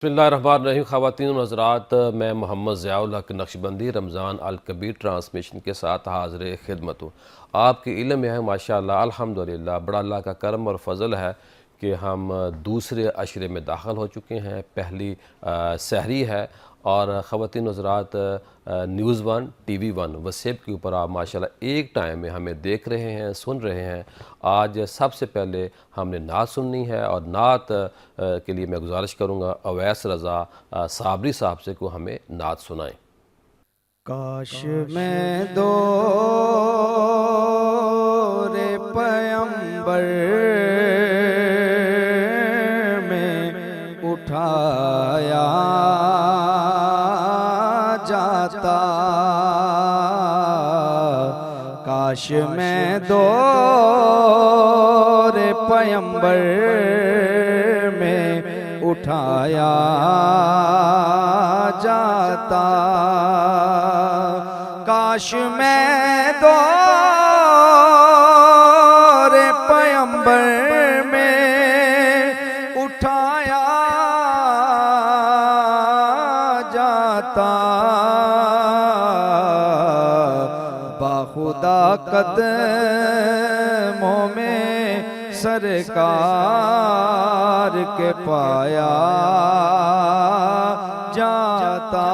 बिस्मिल्लाहिर्रहमानिर्रहीम। ख़वातीन और हज़रात, मैं मोहम्मद ज़ियाउल हक़ नक्शबंदी रमज़ान अल कबीर ट्रांसमिशन के साथ हाज़िर खिदमत हूँ। आपके इल्म में है माशाअल्लाह अल्हम्दुलिल्लाह, बड़ा अल्लाह का करम और फ़ज़ल है कि हम दूसरे अशरे में दाखिल हो चुके हैं। पहली सहरी है और ख़वातीन और हज़रात, news one TV one Waseb के ऊपर आप माशाअल्लाह एक टाइम में हमें देख रहे हैं, सुन रहे हैं। आज सबसे पहले हमने नात सुननी है और नात के लिए मैं गुजारिश करूँगा अवैस रज़ा साबरी साहब से को हमें नात सुनाएं। काश मैं दो रे पैम्बर में उठाया जाता, काश मैं दो रे पैम्बर में उठाया जाता, काश मैं दो रे पैम्बर में उठाया जाता, बाखुदा कदमों में सरकार के पाया जाता,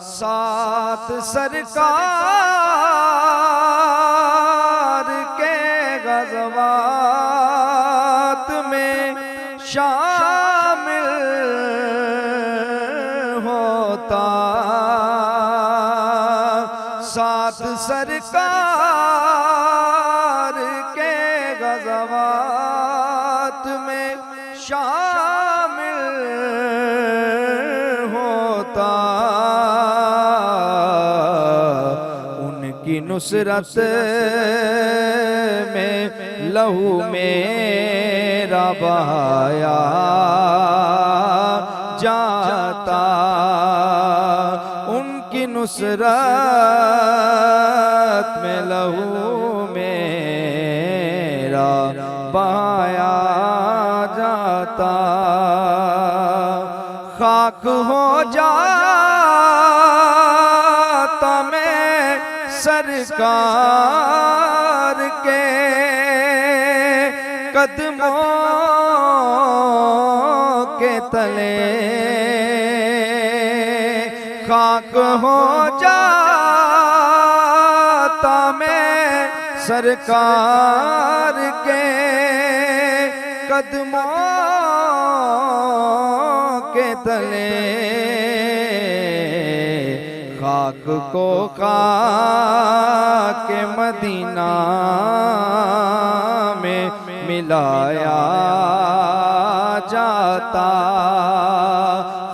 साथ सरकार के ग़ज़वात में शामिल होता, साथ सरकार के ग़ज़वात में शामिल होता, उनकी नुसरत में लहू मेरा बहाया जाता, उनकी नुसरत में लहू मेरा बहाया जाता, खाक हो जाता मैं सरकार के कदमों के तले, खाक हो जाता मैं सरकार के कदमों के तले, खाक को खाक के मदीना में मिलाया जाता,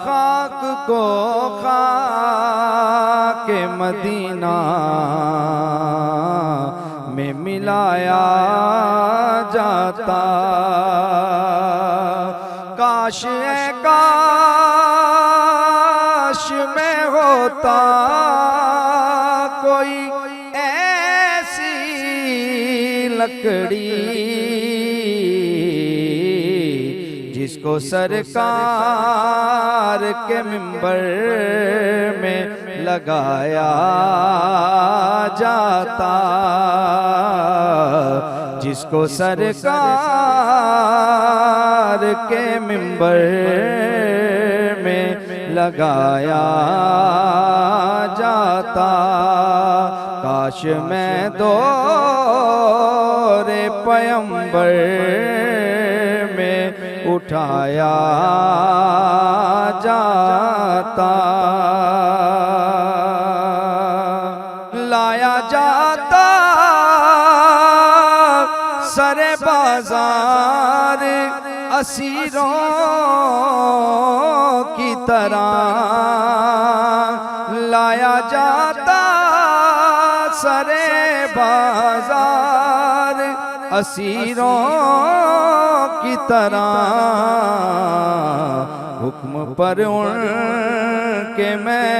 खाक को खाक के मदीना में मिलाया जाता, काश है काश में होता कोई ऐसी लकड़ी जिसको सरकार के मिंबर में लगाया जाता, जिसको सरकार के मिंबर में लगाया जाता, काश मैं दो रे पैम्बर में उठाया जाता, लाया जाता सरे बाजार असीरों की तरह, लाया जाता सरे बाजार असीरों की तरह, हुक्म पर उनके मैं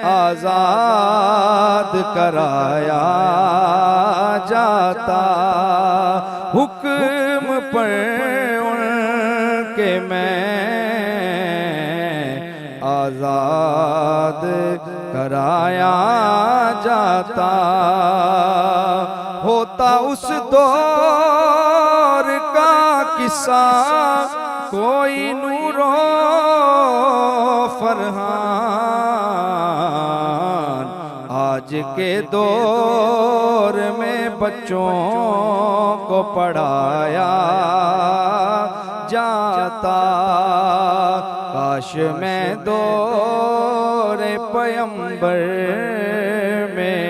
आज़ाद कराया जाता, हुक्म पर उनके मैं आजाद कराया जाता। होता उस दौर का किस्सा कोई नूरो फरहान, आज के दौर में बच्चों को पढ़ाया जाता। काश मैं दौर पैगंबर में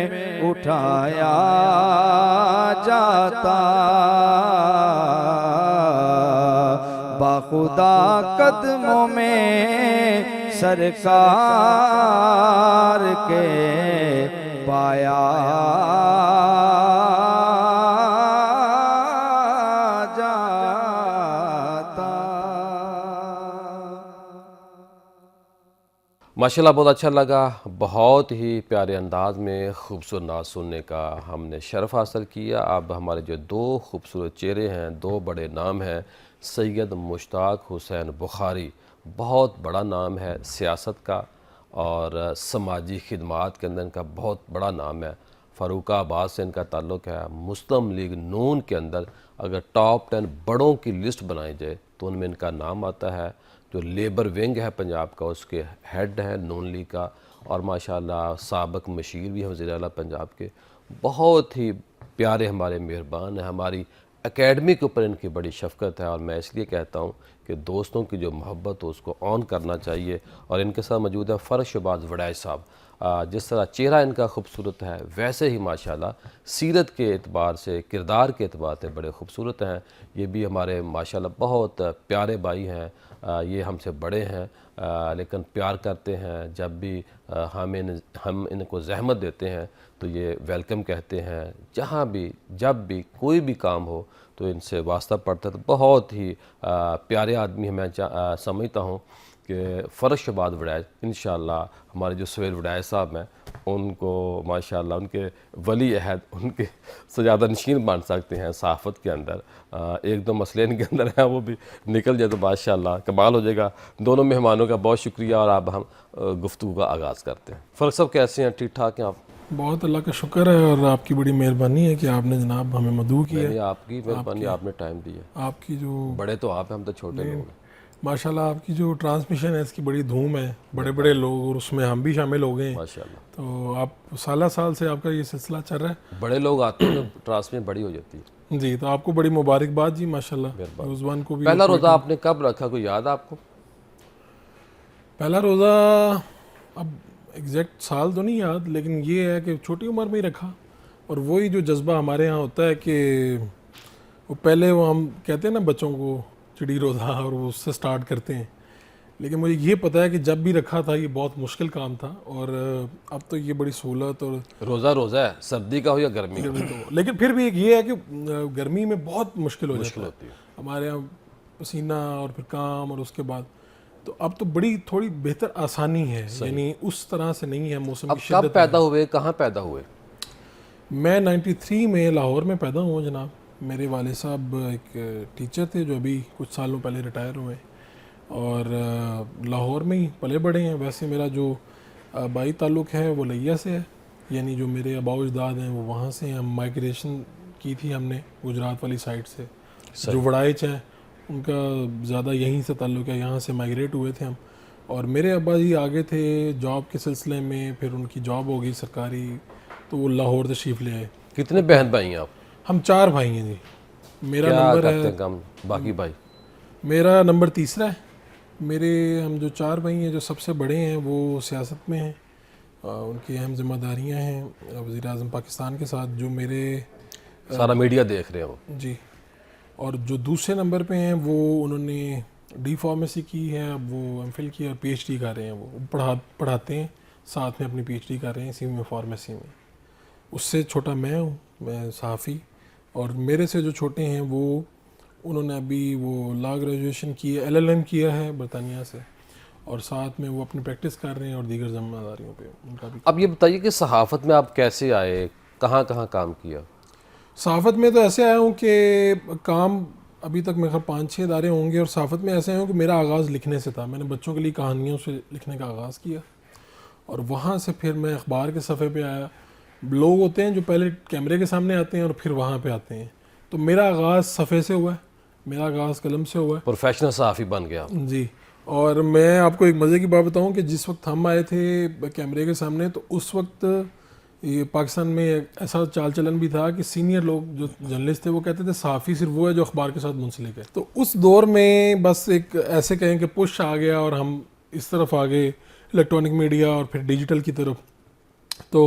उठाया जाता। बाखुदा कदमों में सरकार के पाया जाता। माशाल्लाह बहुत अच्छा लगा, बहुत ही प्यारे अंदाज में खूबसूरत नात सुनने का हमने शर्फ हासिल किया। अब हमारे जो दो खूबसूरत चेहरे हैं, दो बड़े नाम हैं, सैयद मुश्ताक हुसैन बुखारी, बहुत बड़ा नाम है सियासत का और समाजी खिदमात के अंदर इनका बहुत बड़ा नाम है। फ़ारुखाबाद से इनका ताल्लुक़ है। मुस्लिम लीग नून के अंदर अगर टॉप 10 बड़ों की लिस्ट बनाई जाए तो उनमें इनका नाम आता है। जो लेबर विंग है पंजाब का उसके हेड है नून लीग का, और माशाल्लाह साबिक़ मशीर भी हैं वज़ीर आला पंजाब के। बहुत ही प्यारे हमारे मेहरबान हैं। हमारी एकेडमी के ऊपर इनकी बड़ी शफ़क़त है और मैं इसलिए कहता हूँ कि दोस्तों की जो मोहब्बत हो उसको ऑन करना चाहिए। और इनके साथ मौजूद है फ़र्श शहबाज वड़ैच साहब। जिस तरह चेहरा इनका खूबसूरत है वैसे ही माशाल्लाह सीरत के एतबार से, किरदार के एतबार से बड़े खूबसूरत हैं। ये भी हमारे माशाल्लाह बहुत प्यारे भाई हैं। ये हमसे बड़े हैं लेकिन प्यार करते हैं। जब भी हम इनको ज़हमत देते हैं तो ये वेलकम कहते हैं। जहाँ भी जब भी कोई भी काम हो तो इनसे वास्ता पड़ता है। तो बहुत ही प्यारे आदमी हैं। मैं समझता हूँ कि फ़र्श शहबाज वड़ैच इंशाअल्लाह हमारे जो सुहेल वड़ैच साहब हैं उनको माशाअल्लाह उनके वली अहद, उनके सजादा नशीन बन सकते हैं सहाफ़त के अंदर। एक दो मसले इनके अंदर हैं वो भी निकल जाए तो माशाअल्लाह कमाल हो जाएगा। दोनों मेहमानों का बहुत शुक्रिया और अब हम गुफ्तगू का आगाज़ करते हैं। फ़र्क साहब कैसे हैं, ठीक ठाक हैं आप? बहुत अल्लाह का शुक्र है और आपकी बड़ी मेहरबानी है कि आपने जनाब हमें मदऊ किया। नहीं, आपकी मेहरबानी, आपने टाइम दिया। आपकी जो बड़े तो आप हैं, हम तो छोटे लोग हैं। माशाल्लाह आपकी जो ट्रांसमिशन है इसकी बड़ी धूम है, बड़े बड़े लोग और उसमें हम भी शामिल हो गए हैं। माशाल्लाह तो आप साल से आपका ये सिलसिला चल रहा है। बड़े लोग आते हैं तो ट्रांसमिशन बड़ी हो जाती है जी, तो आपको बड़ी मुबारकबाद जी माशाल्लाह। रुज़वान को भी पहला रोज़ा आपने कब रखा, कोई याद है आपको? पहला रोज़ा अब एग्जैक्ट साल तो नहीं याद, लेकिन ये है कि छोटी उम्र में ही रखा। और वही जो जज्बा हमारे यहाँ होता है कि वो पहले वो हम कहते हैं ना बच्चों को चिड़ी रोज़ा, और वो उससे स्टार्ट करते हैं। लेकिन मुझे ये पता है कि जब भी रखा था ये बहुत मुश्किल काम था और अब तो ये बड़ी सहूलत। और रोज़ा है, सर्दी का हो या गर्मी का, तो लेकिन फिर भी एक ये है कि गर्मी में बहुत मुश्किल जाता होती है हमारे यहाँ, पसीना और फिर काम और उसके बाद। तो अब तो बड़ी थोड़ी बेहतर आसानी है, यानी उस तरह से नहीं है मौसम की शिद्दत। कब पैदा हुए, कहाँ पैदा हुए? मैं 93 में लाहौर में पैदा हुआ जनाब। मेरे वाले साहब एक टीचर थे जो अभी कुछ सालों पहले रिटायर हुए और लाहौर में ही पले बड़े हैं। वैसे मेरा जो बाई ताल्लुक़ है वो लिया से है, यानी जो मेरे अबाऊ अजदाद हैं वो वहाँ से हैं। हम माइग्रेशन की थी हमने गुजरात वाली साइड से। जो वड़ाइच हैं उनका ज़्यादा यहीं से ताल्लुक़ है, यहाँ से माइग्रेट हुए थे हम। और मेरे अब्बा जी आगे थे जॉब के सिलसिले में, फिर उनकी जॉब हो गई सरकारी, तो वो लाहौर तशरीफ़ ले आए। कितने बहन भाई हैं आप? हम 4 भाई हैं जी। मेरा नंबर है कम, बाकी भाई? मेरा नंबर 3 है। मेरे हम जो 4 भाई हैं, जो सबसे बड़े हैं वो सियासत में हैं, उनकी अहम जिम्मेदारियां हैं वज़ीर आज़म पाकिस्तान के साथ। जो मेरे सारा मीडिया देख रहे हैं वो जी। और जो दूसरे नंबर पे हैं वो उन्होंने डी फार्मेसी की है, अब वो एमफिल की और पीएचडी कर रहे हैं। वो पढ़ाते हैं, साथ में अपनी पीएचडी कर रहे हैं इसी में, फार्मेसी में। उससे छोटा मैं हूँ, मैं सहाफ़ी। और मेरे से जो छोटे हैं वो उन्होंने अभी वो लॉ ग्रेजुएशन की है, LLM किया है बरतानिया से, और साथ में वो अपनी प्रैक्टिस कर रहे हैं और दीगर जिम्मेदारियों पे उनका भी। अब ये बताइए कि सहाफ़त में आप कैसे आए, कहाँ कहाँ काम किया? सहाफ़त में तो ऐसे आया हूँ कि काम अभी तक मेरे ख्याल 5-6 इदारे होंगे, और सहाफ़त में ऐसे हैं कि मेरा आगाज़ लिखने से था। मैंने बच्चों के लिए कहानियों से लिखने का आगाज़ किया, और वहाँ से फिर मैं अखबार के सफ़े पे आया। लोग होते हैं जो पहले कैमरे के सामने आते हैं और फिर वहाँ पे आते हैं, तो मेरा आगाज़ सफ़े से हुआ है, मेरा आगाज़ कलम से हुआ है। प्रोफेशनल सहाफ़ी बन गया आप। जी। और मैं आपको एक मज़े की बात बताऊं कि जिस वक्त हम आए थे कैमरे के सामने, तो उस वक्त ये पाकिस्तान में ऐसा चाल चलन भी था कि सीनियर लोग जो जर्नलिस्ट थे वो कहते थे सहाफ़ी सिर्फ वो है जो अखबार के साथ मुंसलिक है। तो उस दौर में बस एक ऐसे कहें कि पुश आ गया और हम इस तरफ आ गए, इलेक्ट्रॉनिक मीडिया और फिर डिजिटल की तरफ। तो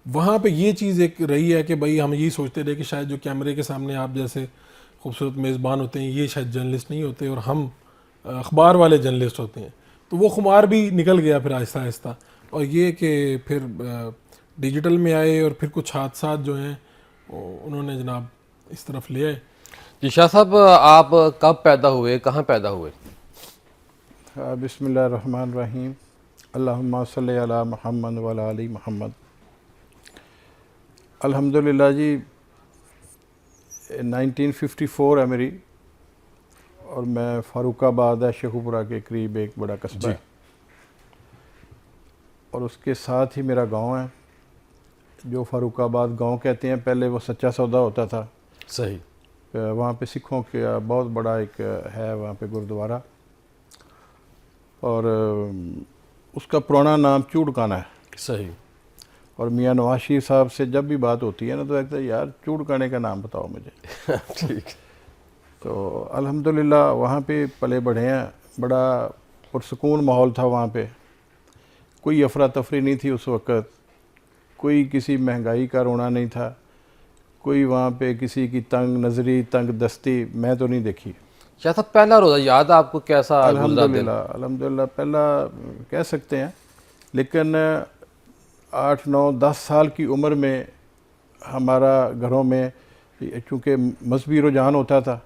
वहाँ पे ये चीज़ एक रही है कि भाई हम यही सोचते रहे कि शायद जो कैमरे के सामने आप जैसे खूबसूरत मेज़बान होते हैं ये शायद जर्नलिस्ट नहीं होते, और हम अखबार वाले जर्नलिस्ट होते हैं। तो वो खुमार भी निकल गया फिर आहिस्ता आहिस्ता, और ये कि फिर डिजिटल में आए और फिर कुछ हादसात जो हैं उन्होंने जनाब इस तरफ ले आए। जी शाह साहब, आप कब पैदा हुए, कहाँ पैदा हुए? बिस्मिल्लाहिर्रहमानिर्रहीम, अल्लाहुम्मा सल्ली अला मुहम्मद व अला आलि मुहम्मद। अल्हम्दुलिल्लाह जी, 1954 है मेरी, और मैं फ़ारुखाबाद है शेखुपुरा के करीब एक बड़ा कस्बा है, और उसके साथ ही मेरा गांव है जो फ़ारुखाबाद गांव कहते हैं। पहले वो सच्चा सौदा होता था। सही। वहाँ पे सिखों का बहुत बड़ा एक है वहाँ पे गुरुद्वारा, और उसका पुराना नाम चूड़काना है। सही। और मियाँ नवाज शरीफ साहब से जब भी बात होती है ना, तो कहते हैं यार चूड़काने का नाम बताओ मुझे। ठीक। तो अल्हम्दुलिल्लाह वहाँ पे पले बढ़े हैं। बड़ा पुरसकून माहौल था वहाँ पे, कोई अफरा तफरी नहीं थी उस वक़्त, कोई किसी महंगाई का रोना नहीं था, कोई वहाँ पे किसी की तंग नज़री तंग दस्ती मैं तो नहीं देखी। शाह साहब, पहला रोज़ा याद है आपको, कैसा गुज़रा दिन? अल्हम्दुलिल्लाह पहला कह सकते हैं, लेकिन 8-9-10 साल की उम्र में हमारा घरों में चूँकि मजहबी रुझान होता था,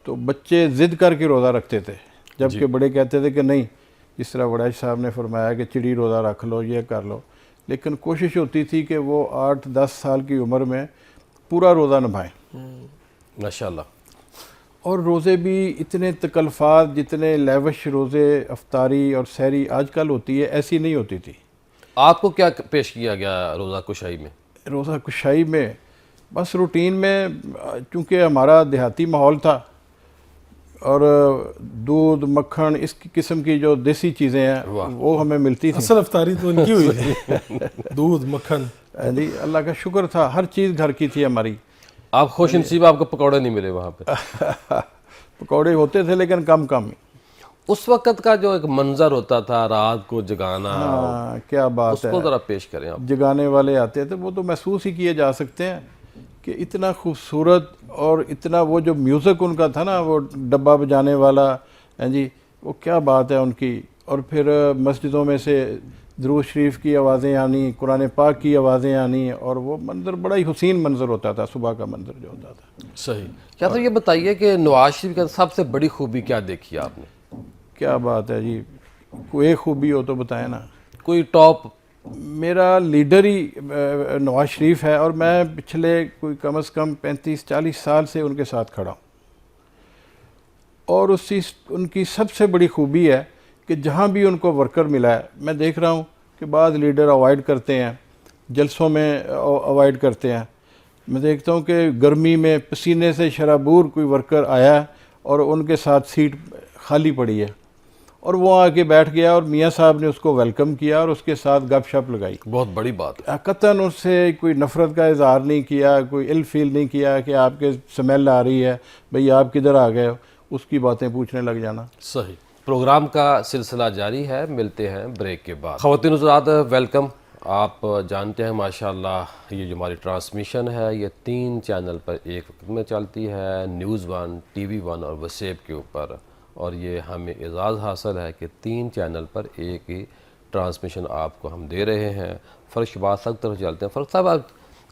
तो बच्चे ज़िद करके रोज़ा रखते थे, जबकि बड़े कहते थे कि नहीं, जिस तरह वड़ैच साहब ने फरमाया कि चिड़ी रोज़ा रख लो, ये कर लो। लेकिन कोशिश होती थी कि वो 8-10 साल की उम्र में पूरा रोज़ा निभाएं। माशाल्लाह। और रोज़े भी इतने तकल्फ़ात, जितने लेवश रोज़े अफ्तारी और सहरी आजकल होती है, ऐसी नहीं होती थी। आपको क्या पेश किया गया रोज़ा कुशाई में? रोज़ा कुशाई में बस रूटीन में, चूँकि हमारा देहाती माहौल था, और दूध मक्खन इस किस्म की जो देसी चीज़ें हैं वो हमें मिलती थी। असल अफ्तारी तो इनकी हुई थी। दूध मक्खन जी, अल्लाह का शुक्र था, हर चीज़ घर की थी हमारी। आप खुश नसीब, आपको पकौड़े नहीं मिले वहाँ पे? पकौड़े होते थे लेकिन कम कम ही। उस वक़्त का जो एक मंजर होता था, रात को जगाना, हाँ, क्या बात है, उसको ज़रा पेश करें आप। जगाने वाले आते थे, वो तो महसूस ही किए जा सकते हैं कि इतना खूबसूरत, और इतना वो जो म्यूज़िक उनका था ना, वो डब्बा बजाने वाला है जी, वो क्या बात है उनकी। और फिर मस्जिदों में से दुरूद शरीफ की आवाज़ें आनी, कुरान पाक की आवाज़ें आनी, और वो मंज़र बड़ा ही हुसीन मंज़र होता था, सुबह का मंज़र जो होता था। सही। क्या तो ये बताइए कि नवाज शरीफ का सबसे बड़ी खूबी क्या देखी आपने? क्या बात है जी, कोई एक खूबी हो तो बताएं ना। कोई टॉप? मेरा लीडर ही नवाज शरीफ है, और मैं पिछले कोई कम से कम 35-40 साल से उनके साथ खड़ा हूँ। और उनकी सबसे बड़ी खूबी है कि जहाँ भी उनको वर्कर मिला है, मैं देख रहा हूँ कि बाद लीडर अवॉइड करते हैं, जलसों में अवॉइड करते हैं। मैं देखता हूँ कि गर्मी में पसीने से शराबूर कोई वर्कर आया है और उनके साथ सीट खाली पड़ी है, और वो आके बैठ गया, और मियाँ साहब ने उसको वेलकम किया और उसके साथ गपशप लगाई। बहुत बड़ी बात है। कतन उससे कोई नफ़रत का इजहार नहीं किया, कोई इल फील नहीं किया कि आपके स्मेल आ रही है, भाई आप किधर आ गए हो, उसकी बातें पूछने लग जाना। सही। प्रोग्राम का सिलसिला जारी है, मिलते हैं ब्रेक के बाद। ख़वातीन हज़रात, वेलकम। आप जानते हैं माशाल्लाह ये जो हमारी ट्रांसमिशन है ये 3 चैनल पर एक वक्त में चलती है, न्यूज़ 1, TV1 और वसेब के ऊपर। और ये हमें एजाज़ हासिल है कि 3 चैनल पर एक ही ट्रांसमिशन आपको हम दे रहे हैं। फ़र्क शबाज सब तरफ चलते हैं। फ़र्क साहब,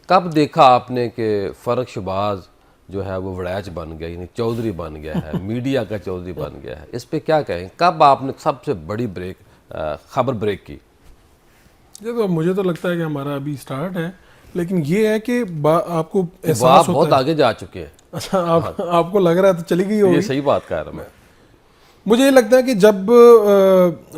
कब देखा आपने कि फ़र्क शबाज जो है वो वड़ैच बन गया, यानी चौधरी बन गया है, मीडिया का चौधरी बन गया है? इस पे क्या कहें, कब आपने सबसे बड़ी खबर ब्रेक की? ये तो मुझे तो लगता है कि हमारा अभी स्टार्ट है, लेकिन ये है कि आपको एहसास आप होता बहुत है। आगे जा चुके हैं। अच्छा, आपको लग रहा है तो चली गई ये होगी। सही बात कह रहा मैं। मुझे ये लगता है कि जब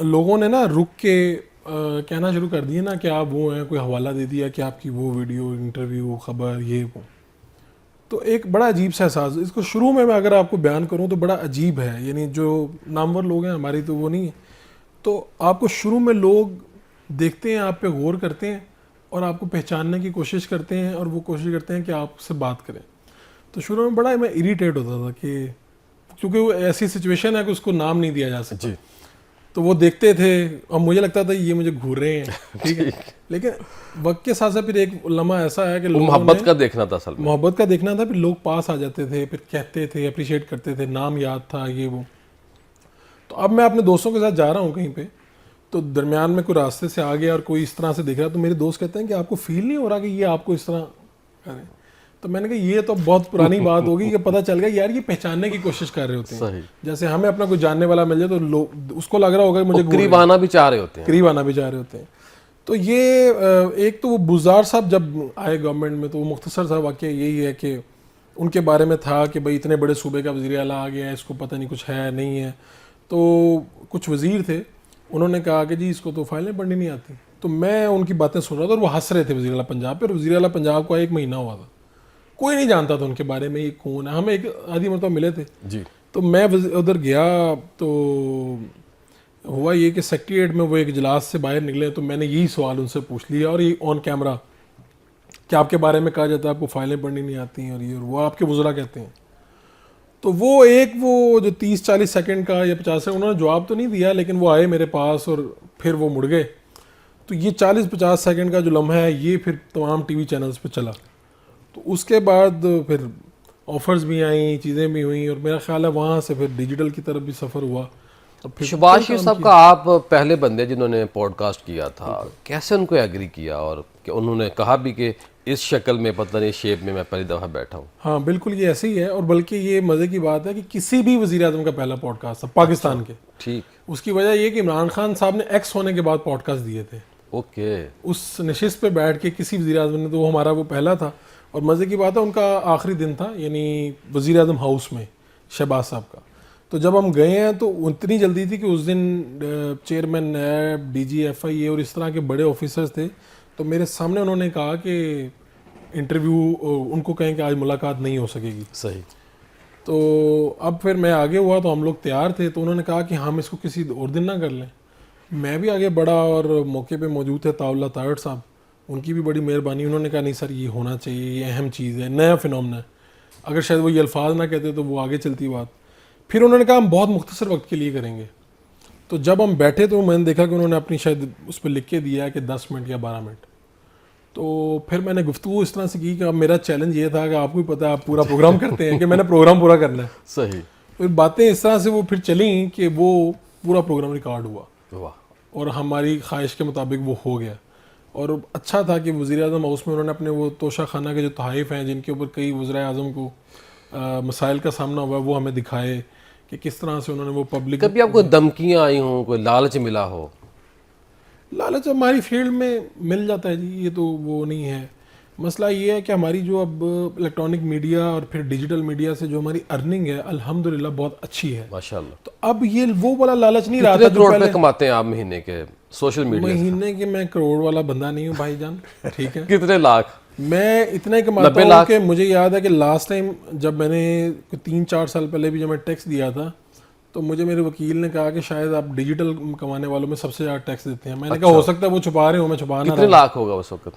लोगों ने ना रुक के कहना शुरू कर दिया ना कि आप वो हैं, कोई हवाला दे दिया कि आपकी वो वीडियो, इंटरव्यू, खबर, ये वो, तो एक बड़ा अजीब सा एहसास। इसको शुरू में मैं अगर आपको बयान करूं तो बड़ा अजीब है, यानी जो नामवर लोग हैं, हमारी तो वो नहीं है, तो आपको शुरू में लोग देखते हैं, आप पे गौर करते हैं और आपको पहचानने की कोशिश करते हैं और वो कोशिश करते हैं कि आपसे बात करें। तो शुरू में बड़ा मैं इरिटेट होता था कि क्योंकि वो ऐसी सिचुएशन है कि उसको नाम नहीं दिया जा सकता। तो वो देखते थे और मुझे लगता था ये मुझे घूर रहे हैं, ठीक है। लेकिन वक्त के साथ साथ फिर एक लम्हा ऐसा है कि वो मोहब्बत का देखना था असल में, मोहब्बत का देखना था। फिर लोग पास आ जाते थे, फिर कहते थे, अप्रिशिएट करते थे, नाम याद था, ये वो। तो अब मैं अपने दोस्तों के साथ जा रहा हूँ कहीं पे, तो दरमियान में कोई रास्ते से आ गया और कोई इस तरह से देख रहा है, तो मेरे दोस्त कहते हैं कि आपको फील नहीं हो रहा कि ये आपको इस तरह करें। तो मैंने कहा ये तो बहुत पुरानी बात होगी कि पता चल गया यार ये पहचानने की कोशिश कर रहे होते हैं। सही। जैसे हमें अपना कोई जानने वाला मिल जाए तो लोग उसको लग रहा होगा कि मुझे करीब आना भी चाह रहे होते हैं, करीब आना भी चाह रहे होते हैं। तो ये एक तो वो बुज़ार साहब जब आए गवर्नमेंट में, तो वो मुख्तसर सा वाक़या यही है कि उनके बारे में था कि भाई इतने बड़े सूबे का वज़ीर आला आ गया है, इसको पता नहीं कुछ है नहीं है। तो कुछ वज़ीर थे, उन्होंने कहा कि जी इसको तो फाइलें पढ़नी नहीं आती। तो मैं उनकी बातें सुन रहा था और वो हंस रहे थे वज़ीर आला पंजाब पे। और वज़ीर आला पंजाब को 1 महीना हुआ था, कोई नहीं जानता था उनके बारे में ये कौन है। हमें एक आधी मरतबा मिले थे जी। तो मैं उधर गया तो हुआ ये कि सेक्रेटरीट में वो एक इजलास से बाहर निकले, तो मैंने यही सवाल उनसे पूछ लिया और ये ऑन कैमरा कि आपके बारे में कहा जाता है आपको फाइलें पढ़नी नहीं आती हैं और ये और वो आपके वज़रा कहते हैं। तो वो जो 30-40 सेकंड का या 50 सेकंड, उन्होंने जवाब तो नहीं दिया, लेकिन वो आए मेरे पास और फिर वो मुड़ गए। तो ये 40-50 सेकंड का जो लम्हा है ये फिर तमाम टीवी चैनल्स पे चला। तो उसके बाद फिर ऑफर्स भी आई, चीज़ें भी हुई और मेरा ख्याल है वहाँ से फिर डिजिटल की तरफ भी सफ़र हुआ। शहबाज शरीफ साहब का आप पहले बंदे जिन्होंने पॉडकास्ट किया था, कैसे उनको एग्री किया और उन्होंने कहा भी कि इस शक्ल में, पता नहीं शेप में मैं पहली दफ़ा बैठा हूँ? हाँ बिल्कुल ये ऐसे ही है। और बल्कि ये मज़े की बात है कि किसी भी वज़ीर आज़म का पहला पॉडकास्ट था पाकिस्तान के। ठीक। उसकी वजह ये कि इमरान खान साहब ने एक्स होने के बाद पॉडकास्ट दिए थे। ओके। उस नशिस्त पे बैठ के किसी वज़ीर आज़म ने, तो वो हमारा वो पहला था। और मज़े की बात है उनका आखिरी दिन था, यानी वज़ीर आज़म हाउस में शहबाज साहब का। तो जब हम गए हैं तो उतनी जल्दी थी कि उस दिन चेयरमैन नैब, DGFI और इस तरह के बड़े ऑफिसर्स थे। तो मेरे सामने उन्होंने कहा कि इंटरव्यू उनको कहें कि आज मुलाकात नहीं हो सकेगी। सही। तो अब फिर मैं आगे हुआ तो हम लोग तैयार थे, तो उन्होंने कहा कि हम इसको किसी और दिन ना कर लें। मैं भी आगे बढ़ा और मौके पे मौजूद थे ताउल्ला तायड़ साहब, उनकी भी बड़ी मेहरबानी। उन्होंने कहा नहीं सर ये होना चाहिए, ये अहम चीज़ है, नया फिनोमेना है। अगर शायद वो ये अल्फाज ना कहते तो वो आगे चलती बात। फिर उन्होंने कहा हम बहुत मुख्तसर वक्त के लिए करेंगे। तो जब हम बैठे तो मैंने देखा कि उन्होंने अपनी शायद उस पर लिख के दिया है कि 10 मिनट या 12 मिनट। तो फिर मैंने गुफ्तगू इस तरह से की कि अब मेरा चैलेंज ये था कि आपको भी पता है आप पूरा प्रोग्राम करते हैं कि मैंने प्रोग्राम पूरा करना है। सही। फिर बातें इस तरह से वो फिर चली कि वो पूरा प्रोग्राम रिकॉर्ड हुआ। वाह। और हमारी ख्वाहिश के मुताबिक वो हो गया। और अच्छा था कि वज़ीर आज़म हाउस में उन्होंने अपने वो तोशा खाना के जो तहाइफ हैं जिनके ऊपर कई वज़ीर आज़म को मसाइल का सामना हुआ, वो हमें दिखाए कि किस तरह से उन्होंने वो पब्लिक। कभी आपको धमकियाँ आई हों, कोई लालच मिला हो? लालच हमारी फील्ड में मिल जाता है जी, ये तो वो नहीं है। मसला ये है कि हमारी जो अब इलेक्ट्रॉनिक मीडिया और फिर डिजिटल मीडिया से जो हमारी अर्निंग है अल्हम्दुलिल्लाह बहुत अच्छी है माशाल्लाह। तो अब ये वो वाला लालच नहीं रहा था कितने करोड़ रुपए कमाते हैं आप महीने के सोशल मीडिया से? महीने के मैं करोड़ वाला बंदा नहीं हूँ भाईजान, ठीक है। कितने लाख? मैं इतना ही कमाता हूँ कि मुझे याद है कि लास्ट टाइम जब मैंने 3-4 साल पहले भी जब मैं टैक्स दिया था तो मुझे मेरे वकील ने कहा कि शायद आप डिजिटल कमाने वालों में सबसे ज़्यादा टैक्स देते हैं। मैंने कहा हो सकता है वो छुपा रहे हो, मैं छुपा ना। कितने लाख होगा उस वक्त?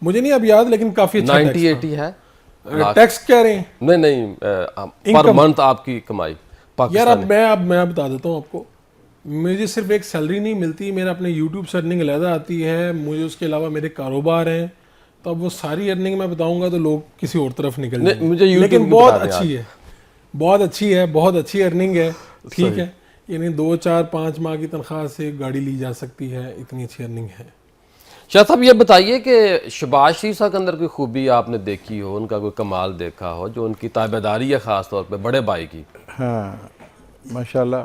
मुझे नहीं अब याद, लेकिन काफ़ी अच्छा 90-80 है टैक्स कह रहे हैं। नहीं पर मंथ आपकी कमाई यार अब मैं बता देता हूँ आपको। मुझे सिर्फ एक सैलरी नहीं मिलती, मेरा अपने यूट्यूब से अर्निंग अलहदा आती है, मुझे उसके अलावा मेरे कारोबार हैं। तो अब वो सारी अर्निंग मैं बताऊंगा तो लोग किसी और तरफ निकल जाएंगे। लेकिन बहुत अच्छी है, बहुत अच्छी है, बहुत अच्छी अर्निंग है, ठीक है। यानी 2-4-5 माह की तनख्वाह से गाड़ी ली जा सकती है, इतनी अच्छी अर्निंग है। शाह साहब ये बताइए कि शहबाज शरीफ साहब के अंदर कोई खूबी आपने देखी हो, उनका कोई कमाल देखा हो, जो उनकी ताबेदारी है ख़ास तौर पे बड़े भाई की? हाँ माशाल्लाह।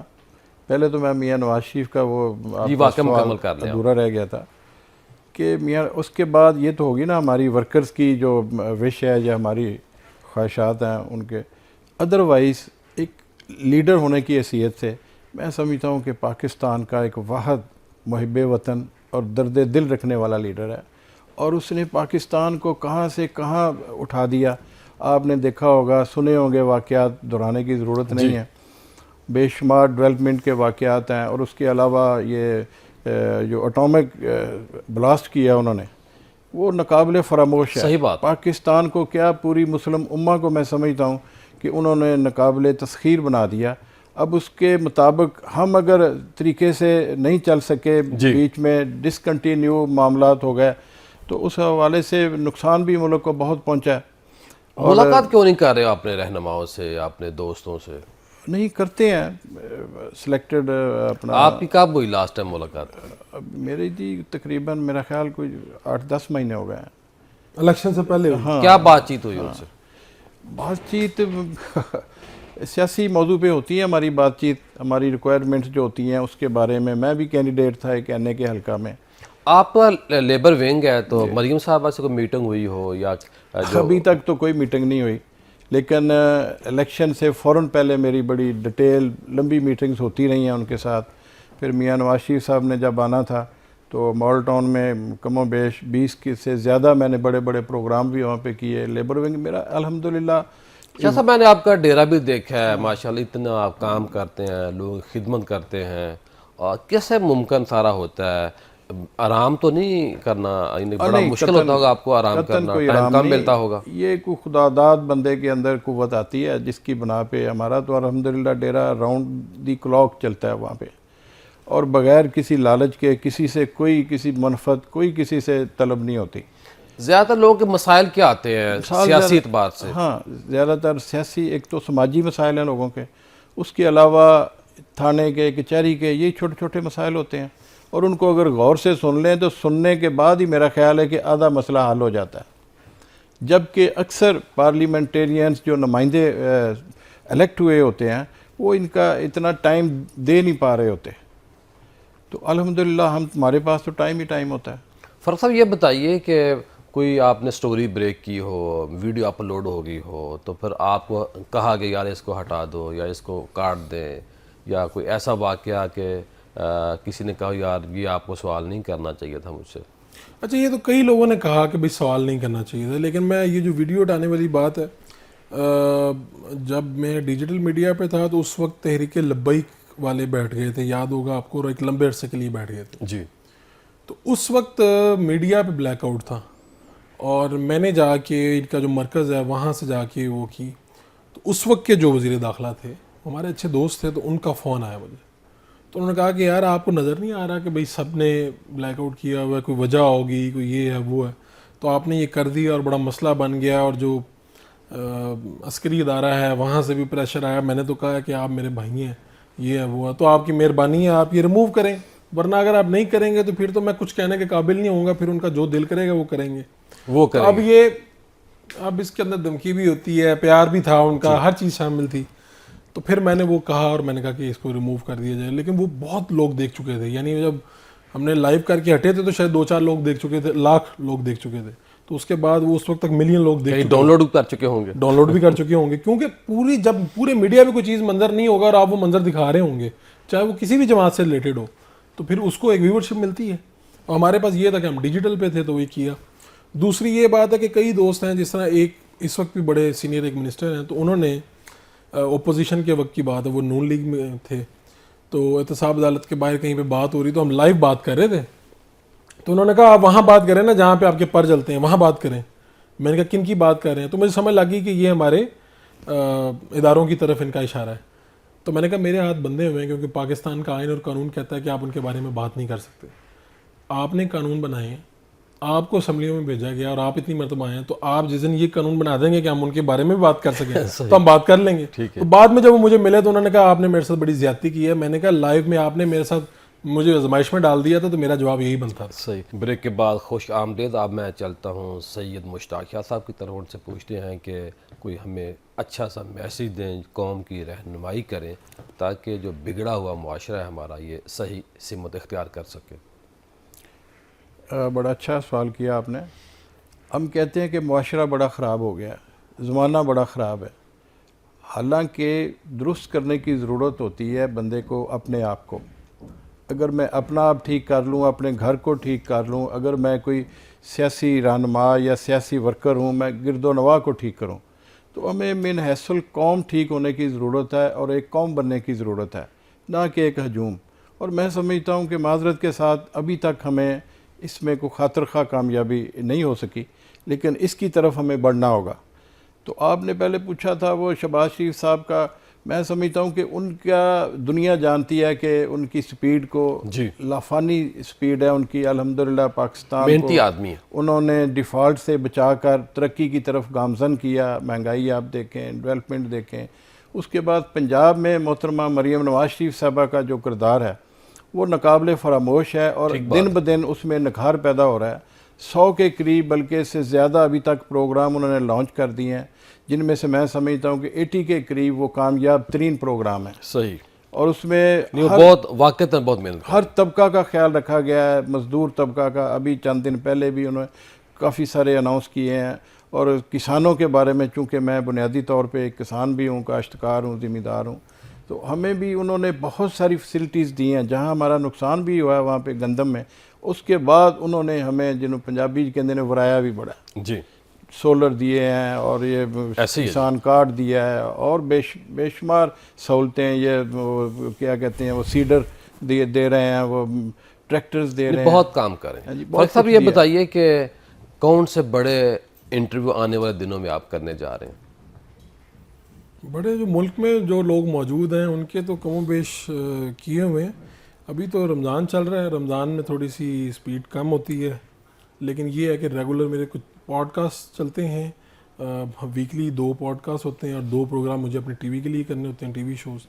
पहले तो मैं मियाँ नवाज शरीफ का वो वाक़या मुकम्मल कर लिया, अधूरा रह गया था कि मियाँ, उसके बाद ये तो होगी ना हमारी वर्कर्स की जो विश है या हमारी ख्वाहिशात हैं उनके। अदरवाइज़ एक लीडर होने की हैसियत से मैं समझता हूँ कि पाकिस्तान का एक वाहद मुहिब वतन और दर्द दिल रखने वाला लीडर है, और उसने पाकिस्तान को कहाँ से कहाँ उठा दिया। आपने देखा होगा, सुने होंगे वाक़यात, दोहराने की ज़रूरत नहीं है। बेशुमार डेवलपमेंट के वाक़यात हैं, और उसके अलावा ये जो एटॉमिक ब्लास्ट किया उन्होंने, वो नाकाबिले फरामोश है। सही बात। पाकिस्तान को क्या, पूरी मुस्लिम उम्मा को मैं समझता हूँ कि उन्होंने नाकाबिले तस्खीर बना दिया। अब उसके मुताबिक हम अगर तरीके से नहीं चल सके, बीच में डिसकंटिन्यू मामलात हो गए, तो उस हवाले से नुकसान भी मुल्क को बहुत पहुँचा है। मुलाकात क्यों नहीं कर रहे हो अपने रहनुमाओं से, अपने दोस्तों से? नहीं करते हैं सिलेक्टेड अपना। आपकी कब हुई लास्ट टाइम मुलाकात? मेरी जी तकरीबन मेरा ख्याल कोई 8-10 महीने हो गए हैं। इलेक्शन से पहले? हाँ। क्या बातचीत हुई उनसे? बातचीत सियासी मौजू पे होती है हमारी बातचीत, हमारी रिक्वायरमेंट्स जो होती हैं उसके बारे में। मैं भी कैंडिडेट था एक एन ए के हल्का में। आपका लेबर विंग है, तो मरीम साहबा से कोई मीटिंग हुई हो या अभी तक तो कोई मीटिंग नहीं हुई, लेकिन इलेक्शन से फ़ौरन पहले मेरी बड़ी डिटेल लंबी मीटिंग्स होती रही हैं उनके साथ। फिर मियां नवाज शरीफ साहब ने जब आना था तो मॉडल टाउन में कमो बेश 20 के से ज़्यादा मैंने बड़े बड़े प्रोग्राम भी वहाँ पे किए। लेबर विंग मेरा अल्हम्दुलिल्लाह। जैसा मैंने आपका डेरा भी देखा है, माशाल्लाह इतना आप काम करते हैं, लोग खिदमत करते हैं, और कैसे मुमकिन सारा होता है? आराम तो नहीं करना, बड़ा मुश्किल होता होगा आपको आराम करना, टाइम कम मिलता होगा। ये कोई खुदादाद बंदे के अंदर कुव्वत आती है जिसकी बना पे हमारा तो अल्हम्दुलिल्लाह डेरा राउंड दी क्लॉक चलता है वहाँ पे, और बगैर किसी लालच के, किसी से कोई किसी मनफत, कोई किसी से तलब नहीं होती। ज़्यादातर लोगों के मसाइल क्या आते हैं सियासी एतबार से? हाँ, ज़्यादातर सियासी, एक तो समाजी मसाइल हैं लोगों के, उसके अलावा थाने के, कचहरी के, ये छोटे छोटे मसाइल होते हैं, और उनको अगर गौर से सुन लें तो सुनने के बाद ही मेरा ख्याल है कि आधा मसला हल हो जाता है। जबकि अक्सर पार्लियामेंटेरियंस जो नुमाइंदे इलेक्ट हुए होते हैं वो इनका इतना टाइम दे नहीं पा रहे होते। तो अल्हम्दुलिल्लाह हमारे पास तो टाइम ही टाइम होता है। फर्क साहब ये बताइए कि कोई आपने स्टोरी ब्रेक की हो, वीडियो अपलोड हो गई हो, तो फिर आपको कहा कि यार इसको हटा दो या इसको काट दें, या कोई ऐसा वाक़या कि किसी ने कहा यार ये आपको सवाल नहीं करना चाहिए था मुझसे? अच्छा, ये तो कई लोगों ने कहा कि भाई सवाल नहीं करना चाहिए था, लेकिन मैं ये जो वीडियो उठाने वाली बात है, जब मैं डिजिटल मीडिया पे था तो उस वक्त तहरीक लब्बैक वाले बैठ गए थे, याद होगा आपको, और एक लंबे अरसे के लिए बैठ गए थे जी। तो उस वक्त मीडिया पे ब्लैकआउट था, और मैंने जाके इनका जो मरकज़ है वहाँ से जाके वो की। तो उस वक्त के जो वज़ीर दाखिला थे, हमारे अच्छे दोस्त थे, तो उनका फ़ोन आया मुझे। तो उन्होंने कहा कि यार आपको नज़र नहीं आ रहा कि भाई सब ने ब्लैकआउट किया हुआ है, कोई वजह होगी, कोई ये है वो है, तो आपने ये कर दिया और बड़ा मसला बन गया, और जो अस्करी इदारा है वहाँ से भी प्रेशर आया। मैंने तो कहा कि आप मेरे भाई हैं, ये है वो है, तो आपकी मेहरबानी है आप ये रिमूव करें, वरना अगर आप नहीं करेंगे तो फिर तो मैं कुछ कहने के काबिल नहीं होऊंगा, फिर उनका जो दिल करेगा वो करेंगे। वो तो अब इसके अंदर धमकी भी होती है, प्यार भी था उनका, हर चीज़ शामिल थी। तो फिर मैंने वो कहा और मैंने कहा कि इसको रिमूव कर दिया जाए, लेकिन वो बहुत लोग देख चुके थे, यानी जब हमने लाइव करके हटे थे तो शायद 2-4 लोग देख चुके थे, लाख लोग देख चुके थे। तो उसके बाद वो उस वक्त तक मिलियन लोग देख डाउनलोड कर चुके होंगे, क्योंकि जब पूरे मीडिया में कोई चीज़ मंजर नहीं होगा और आप वो मंजर दिखा रहे होंगे, चाहे वो किसी भी जमात से रिलेटेड हो, तो फिर उसको एक व्यूअरशिप मिलती है। और हमारे पास ये था कि हम डिजिटल पे थे तो ये किया। दूसरी ये बात है कि कई दोस्त हैं, जिस तरह एक इस वक्त भी बड़े सीनियर एक मिनिस्टर हैं, तो उन्होंने ओपोजिशन के वक्त की बात है, वो नून लीग में थे, तो एहतसाब अदालत के बाहर कहीं पे बात हो रही, तो हम लाइव बात कर रहे थे, तो उन्होंने कहा आप वहाँ बात करें ना जहाँ पे आपके पर जलते हैं, वहाँ बात करें। मैंने कहा किन की बात कर रहे हैं? तो मुझे समझ लगी कि ये हमारे इदारों की तरफ इनका इशारा है। तो मैंने कहा मेरे हाथ बंधे हुए हैं, क्योंकि पाकिस्तान का आइन और कानून कहता है कि आप उनके बारे में बात नहीं कर सकते। आपने कानून बनाए हैं, आपको असम्बलियों में भेजा गया और आप इतनी मरतबा आए हैं, तो आप जिस दिन ये कानून बना देंगे कि हम उनके बारे में भी बात कर सकें तो हम बात कर लेंगे। तो बाद में जब वो मुझे मिले तो उन्होंने कहा आपने मेरे साथ बड़ी ज्यादती की है। मैंने कहा लाइव में आपने मेरे साथ मुझे आजमाइश में डाल दिया था, तो मेरा जवाब यही बनता था। सही। ब्रेक के बाद खुश आमदीद। अब मैं चलता हूँ सैयद मुश्ताक शाह साहब की तरफ, उनसे पूछते हैं कि कोई हमें अच्छा सा मैसेज दें, कौम की रहनुमाई करें, ताकि जो बिगड़ा हुआ मुआशरा है हमारा ये सही सिमत इख्तियार कर सके। बड़ा अच्छा सवाल किया आपने। हम कहते हैं कि मुआशरा बड़ा ख़राब हो गया, ज़माना बड़ा ख़राब है। हालांकि दुरुस्त करने की ज़रूरत होती है बंदे को अपने आप को। अगर मैं अपना आप ठीक कर लूँ, अपने घर को ठीक कर लूँ, अगर मैं कोई सियासी रहनुमा या सियासी वर्कर हूँ, मैं गिरदोनवा को ठीक करूँ, तो हमें मिन हैसल कौम ठीक होने की ज़रूरत है और एक कौम बनने की ज़रूरत है, ना कि एक हजूम। और मैं समझता हूँ कि माजरत के साथ अभी तक हमें इसमें कोई खातर खा कामयाबी नहीं हो सकी, लेकिन इसकी तरफ हमें बढ़ना होगा। तो आपने पहले पूछा था वो शहबाज शरीफ साहब का, मैं समझता हूँ कि उनका दुनिया जानती है कि उनकी स्पीड को, जी, लाफानी स्पीड है उनकी, अल्हम्दुलिल्लाह पाकिस्तान मेहनती को आदमी है। उन्होंने डिफ़ॉल्ट से बचाकर तरक्की की तरफ गामजन किया। महंगाई आप देखें, डेवलपमेंट देखें। उसके बाद पंजाब में मोहतरमा मरीम नवाज शरीफ साहबा का जो किरदार है वो नाकाबिले फरामोश है और दिन ब दिन उसमें निखार पैदा हो रहा है। 100 के करीब बल्कि इससे ज़्यादा अभी तक प्रोग्राम उन्होंने लॉन्च कर दिए हैं, जिनमें से मैं समझता हूँ कि 80 के करीब वो कामयाब तरीन प्रोग्राम है। सही, और उसमें बहुत वाकई बहुत मेहनत हर तबका का ख्याल रखा गया है। मज़दूर तबका का अभी चंद दिन पहले भी उन्होंने काफ़ी सारे अनाउंस किए हैं। और किसानों के बारे में, चूँकि मैं बुनियादी तौर पे एक किसान भी हूँ, काश्तकार हूँ, ज़िम्मेदार हूँ, तो हमें भी उन्होंने बहुत सारी फैसिलिटीज़ दी हैं। जहाँ हमारा नुकसान भी हुआ है वहाँ पे गंदम में, उसके बाद उन्होंने हमें, जिन्हों पंजाबी कहते हैं, वराया भी बड़ा जी, सोलर दिए हैं और ये किसान कार्ड दिया है और बेशुमार सहूलतें, ये क्या कहते हैं वो सीडर दे रहे हैं, वो ट्रैक्टर्स दे रहे हैं, बहुत काम कर रहे हैं। फारूक साहब, ये बताइए कि कौन से बड़े इंटरव्यू आने वाले दिनों में आप करने जा रहे हैं? बड़े जो मुल्क में जो लोग मौजूद हैं उनके तो कमो बेश किए हुए हैं। अभी तो रमज़ान चल रहा है, रमज़ान में थोड़ी सी स्पीड कम होती है, लेकिन ये है कि रेगुलर मेरे कुछ पॉडकास्ट चलते हैं। वीकली 2 पॉडकास्ट होते हैं और 2 प्रोग्राम मुझे अपनी टीवी के लिए करने होते हैं, टीवी शोज़।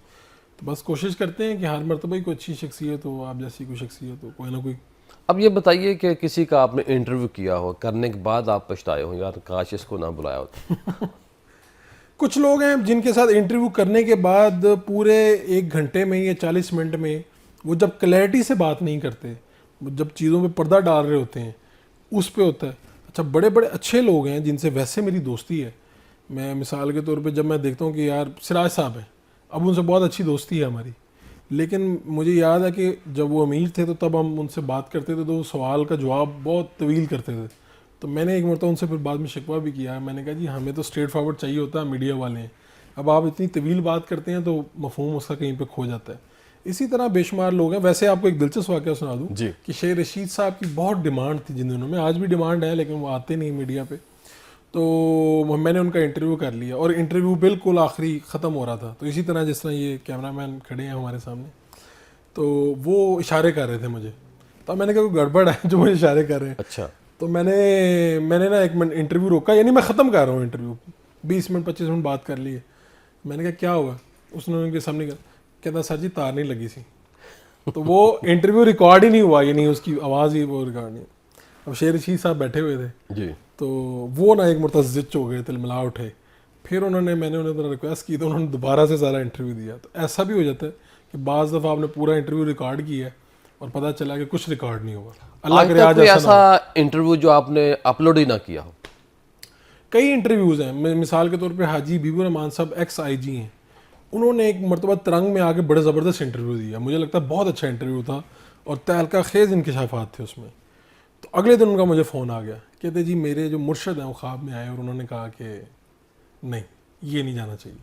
तो बस कोशिश करते हैं कि हर मरतबा ही कोई अच्छी शख्सियत हो, आप जैसी कोई शख्सियत हो, कोई ना कोई। अब ये बताइए कि किसी का आपने इंटरव्यू किया हो, करने के बाद आप पछताए हो, यार काश इसको ना बुलाया होता? कुछ लोग हैं जिनके साथ इंटरव्यू करने के बाद पूरे 1 घंटे में या 40 मिनट में वो जब क्लैरिटी से बात नहीं करते, वो जब चीज़ों पे पर्दा डाल रहे होते हैं, उस पे होता है। अच्छा, बड़े बड़े अच्छे लोग हैं जिनसे वैसे मेरी दोस्ती है। मैं मिसाल के तौर पे जब मैं देखता हूँ कि यार सिराज साहब हैं, अब उनसे बहुत अच्छी दोस्ती है हमारी, लेकिन मुझे याद है कि जब वो अमीर थे तो तब हम उनसे बात करते थे तो वो सवाल का जवाब बहुत तवील करते थे। तो मैंने एक मरतबा उनसे फिर बाद में शिकवा भी किया। मैंने कहा जी हमें तो स्ट्रेट फॉरवर्ड चाहिए होता है, मीडिया वाले हैं, अब आप इतनी तवील बात करते हैं तो मफहूम उसका कहीं पे खो जाता है। इसी तरह बेशुमार लोग हैं। वैसे आपको एक दिलचस्प वाक़या सुना दूं कि शेर रशीद साहब की बहुत डिमांड थी जिन दिनों में, आज भी डिमांड है लेकिन वो आते नहीं मीडिया पे। तो मैंने उनका इंटरव्यू कर लिया और इंटरव्यू बिल्कुल आखिरी ख़त्म हो रहा था। तो इसी तरह जिस तरह ये कैमरामैन खड़े हैं हमारे सामने, तो वो इशारे कर रहे थे मुझे, तो मैंने कहा कोई गड़बड़ है जो मुझे इशारे कर रहे हैं। अच्छा, तो मैंने ना 1 मिनट इंटरव्यू रोका, यानी मैं ख़त्म कर रहा हूँ इंटरव्यू, 20 मिनट 25 मिनट बात कर लिए। मैंने कहा क्या हुआ? उसने उनके सामने कहता सर जी तार नहीं लगी सी। तो वो इंटरव्यू रिकॉर्ड ही नहीं हुआ, यानी उसकी आवाज़ ही वो रिकॉर्ड नहीं। अब शेर रशीद साहब बैठे हुए थे जी, तो वो ना एक मरतबा ज़िच हो गए, तिलमिला उठे। फिर मैंने उन्हें रिक्वेस्ट की तो उन्होंने दोबारा से सारा इंटरव्यू दिया। तो ऐसा भी हो जाता है कि बाज़ दफ़ा आपने पूरा इंटरव्यू रिकॉर्ड किया है और पता चला कि कुछ रिकॉर्ड नहीं हुआ। अल्लाह करे आज ऐसा इंटरव्यू जो आपने अपलोड ही ना किया हो? कई इंटरव्यूज़ हैं। मिसाल के तौर पे हाजी बीबू रहमान साहब XIG हैं, उन्होंने एक मरतबा तरंग में आके बड़े ज़बरदस्त इंटरव्यू दिया, मुझे लगता है बहुत अच्छा इंटरव्यू था और तहलका खेज़ इंकशाफात थे उसमें। तो अगले दिन उनका मुझे फ़ोन आ गया, कहते जी मेरे जो मुर्शद हैं वो ख्वाब में आए और उन्होंने कहा कि नहीं ये नहीं जाना चाहिए।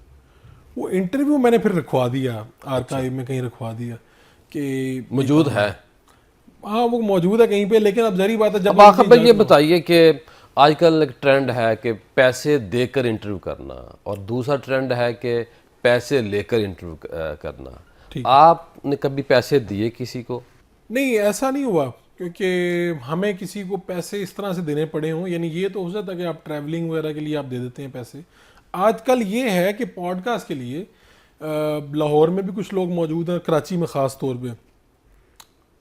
वो इंटरव्यू मैंने फिर रखवा दिया, आर्काइव में कहीं रखवा दिया कि मौजूद है। हाँ वो मौजूद है कहीं पे, लेकिन अब जरी बात है जब आखिर में ये बताइए कि आजकल एक ट्रेंड है कि पैसे देकर इंटरव्यू करना और दूसरा ट्रेंड है कि पैसे लेकर इंटरव्यू करना। आपने कभी पैसे दिए किसी को? नहीं, ऐसा नहीं हुआ क्योंकि हमें किसी को पैसे इस तरह से देने पड़े हों। यानी ये तो हो जाता है कि आप ट्रैवलिंग वगैरह के लिए आप दे देते हैं पैसे। आजकल ये है कि पॉडकास्ट के लिए लाहौर में भी कुछ लोग मौजूद हैं, कराची में ख़ास तौर पे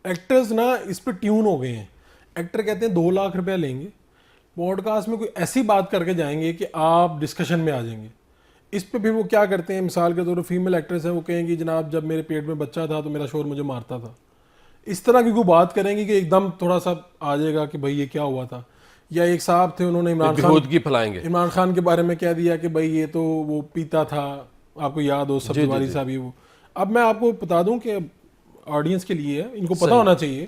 एक्टर्स ना इस पर ट्यून हो गए हैं। एक्टर कहते हैं 2 लाख रुपया लेंगे, पॉडकास्ट में कोई ऐसी बात करके जाएंगे कि आप डिस्कशन में आ जाएंगे। इस पे फिर वो क्या करते हैं, मिसाल के तौर पर फीमेल एक्ट्रेस हैं, वो कहेंगी जनाब जब मेरे पेट में बच्चा था तो मेरा शोर मुझे मारता था। इस तरह की कोई बात करेंगी कि एकदम थोड़ा सा आ जाएगा कि भाई ये क्या हुआ था। या एक साहब थे, उन्होंने बेहूदगी फैलाएंगे। इमरान खान के बारे में कह दिया कि भाई ये तो वो पीता था, आपको याद हो सब्जीवारी साहब, ये वो। अब मैं आपको बता दूं कि ऑडियंस के लिए इनको पता होना चाहिए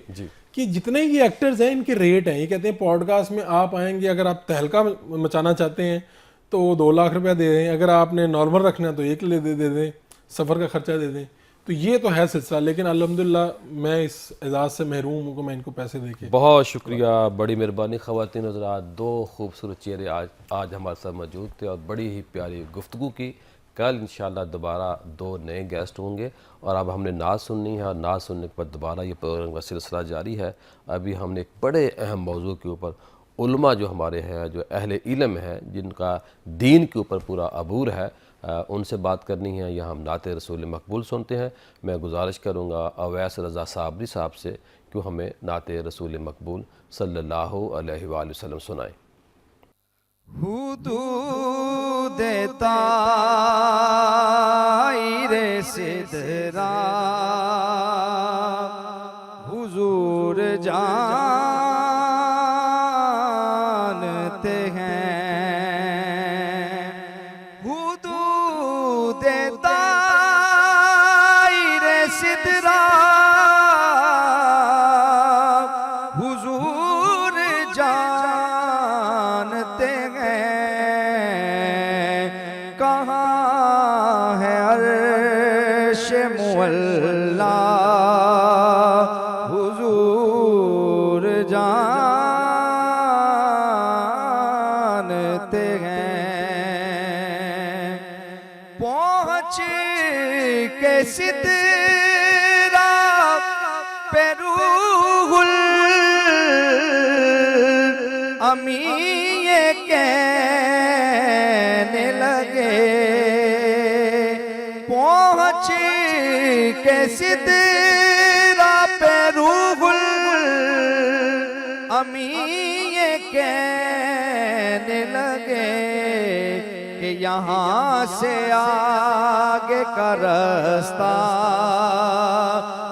कि जितने ये एक्टर्स हैं इनके रेट हैं। ये कहते हैं पॉडकास्ट में आप आएंगे, अगर आप तहलका मचाना चाहते हैं तो 2 लाख रुपया दे दें, अगर आपने नॉर्मल रखना है तो 1 ले दे दें, सफ़र का खर्चा दे दें। तो ये तो है सिलसिला, लेकिन अल्हम्दुलिल्लाह मैं इस एजाज़ से महरूम हूँ कि मैं इनको पैसे दे के। बहुत शुक्रिया, बड़ी मेहरबानी। ख़वातीन हज़रात, 2 खूबसूरत चेहरे आज हमारे साथ मौजूद थे और बड़ी ही प्यारी गुफ्तगू की। कल इंशाल्लाह दोबारा 2 नए गेस्ट होंगे और अब हमने नात सुननी है और नात सुनने के बाद दोबारा ये प्रोग्राम का सिलसिला जारी है। अभी हमने एक बड़े अहम मौजू के ऊपर उलमा जो हमारे हैं, जो अहले इल्म है, जिनका दीन के ऊपर पूरा अबूर है, उनसे बात करनी है। यहाँ हम नाते रसूल मकबूल सुनते हैं। मैं गुजारिश करूँगा अवैस रज़ा साबरी साहब से कि हमें नाते रसूल मकबूल सल्लल्लाहु अलैहि वसल्लम सुनाएं। हुदूद ताईरे सिदरा हुजूर जानते हैं। हुदूद ताईरे सिदरा हुजूर जानते मुअल्ला हुजूर जानते हैं। पहुँच के सिदरा पे रूहुल अमी ये कहने लगे, पहुँच के सिदरा पे रूहुल अमी ये कहने लगे कि यहाँ से आगे का रास्ता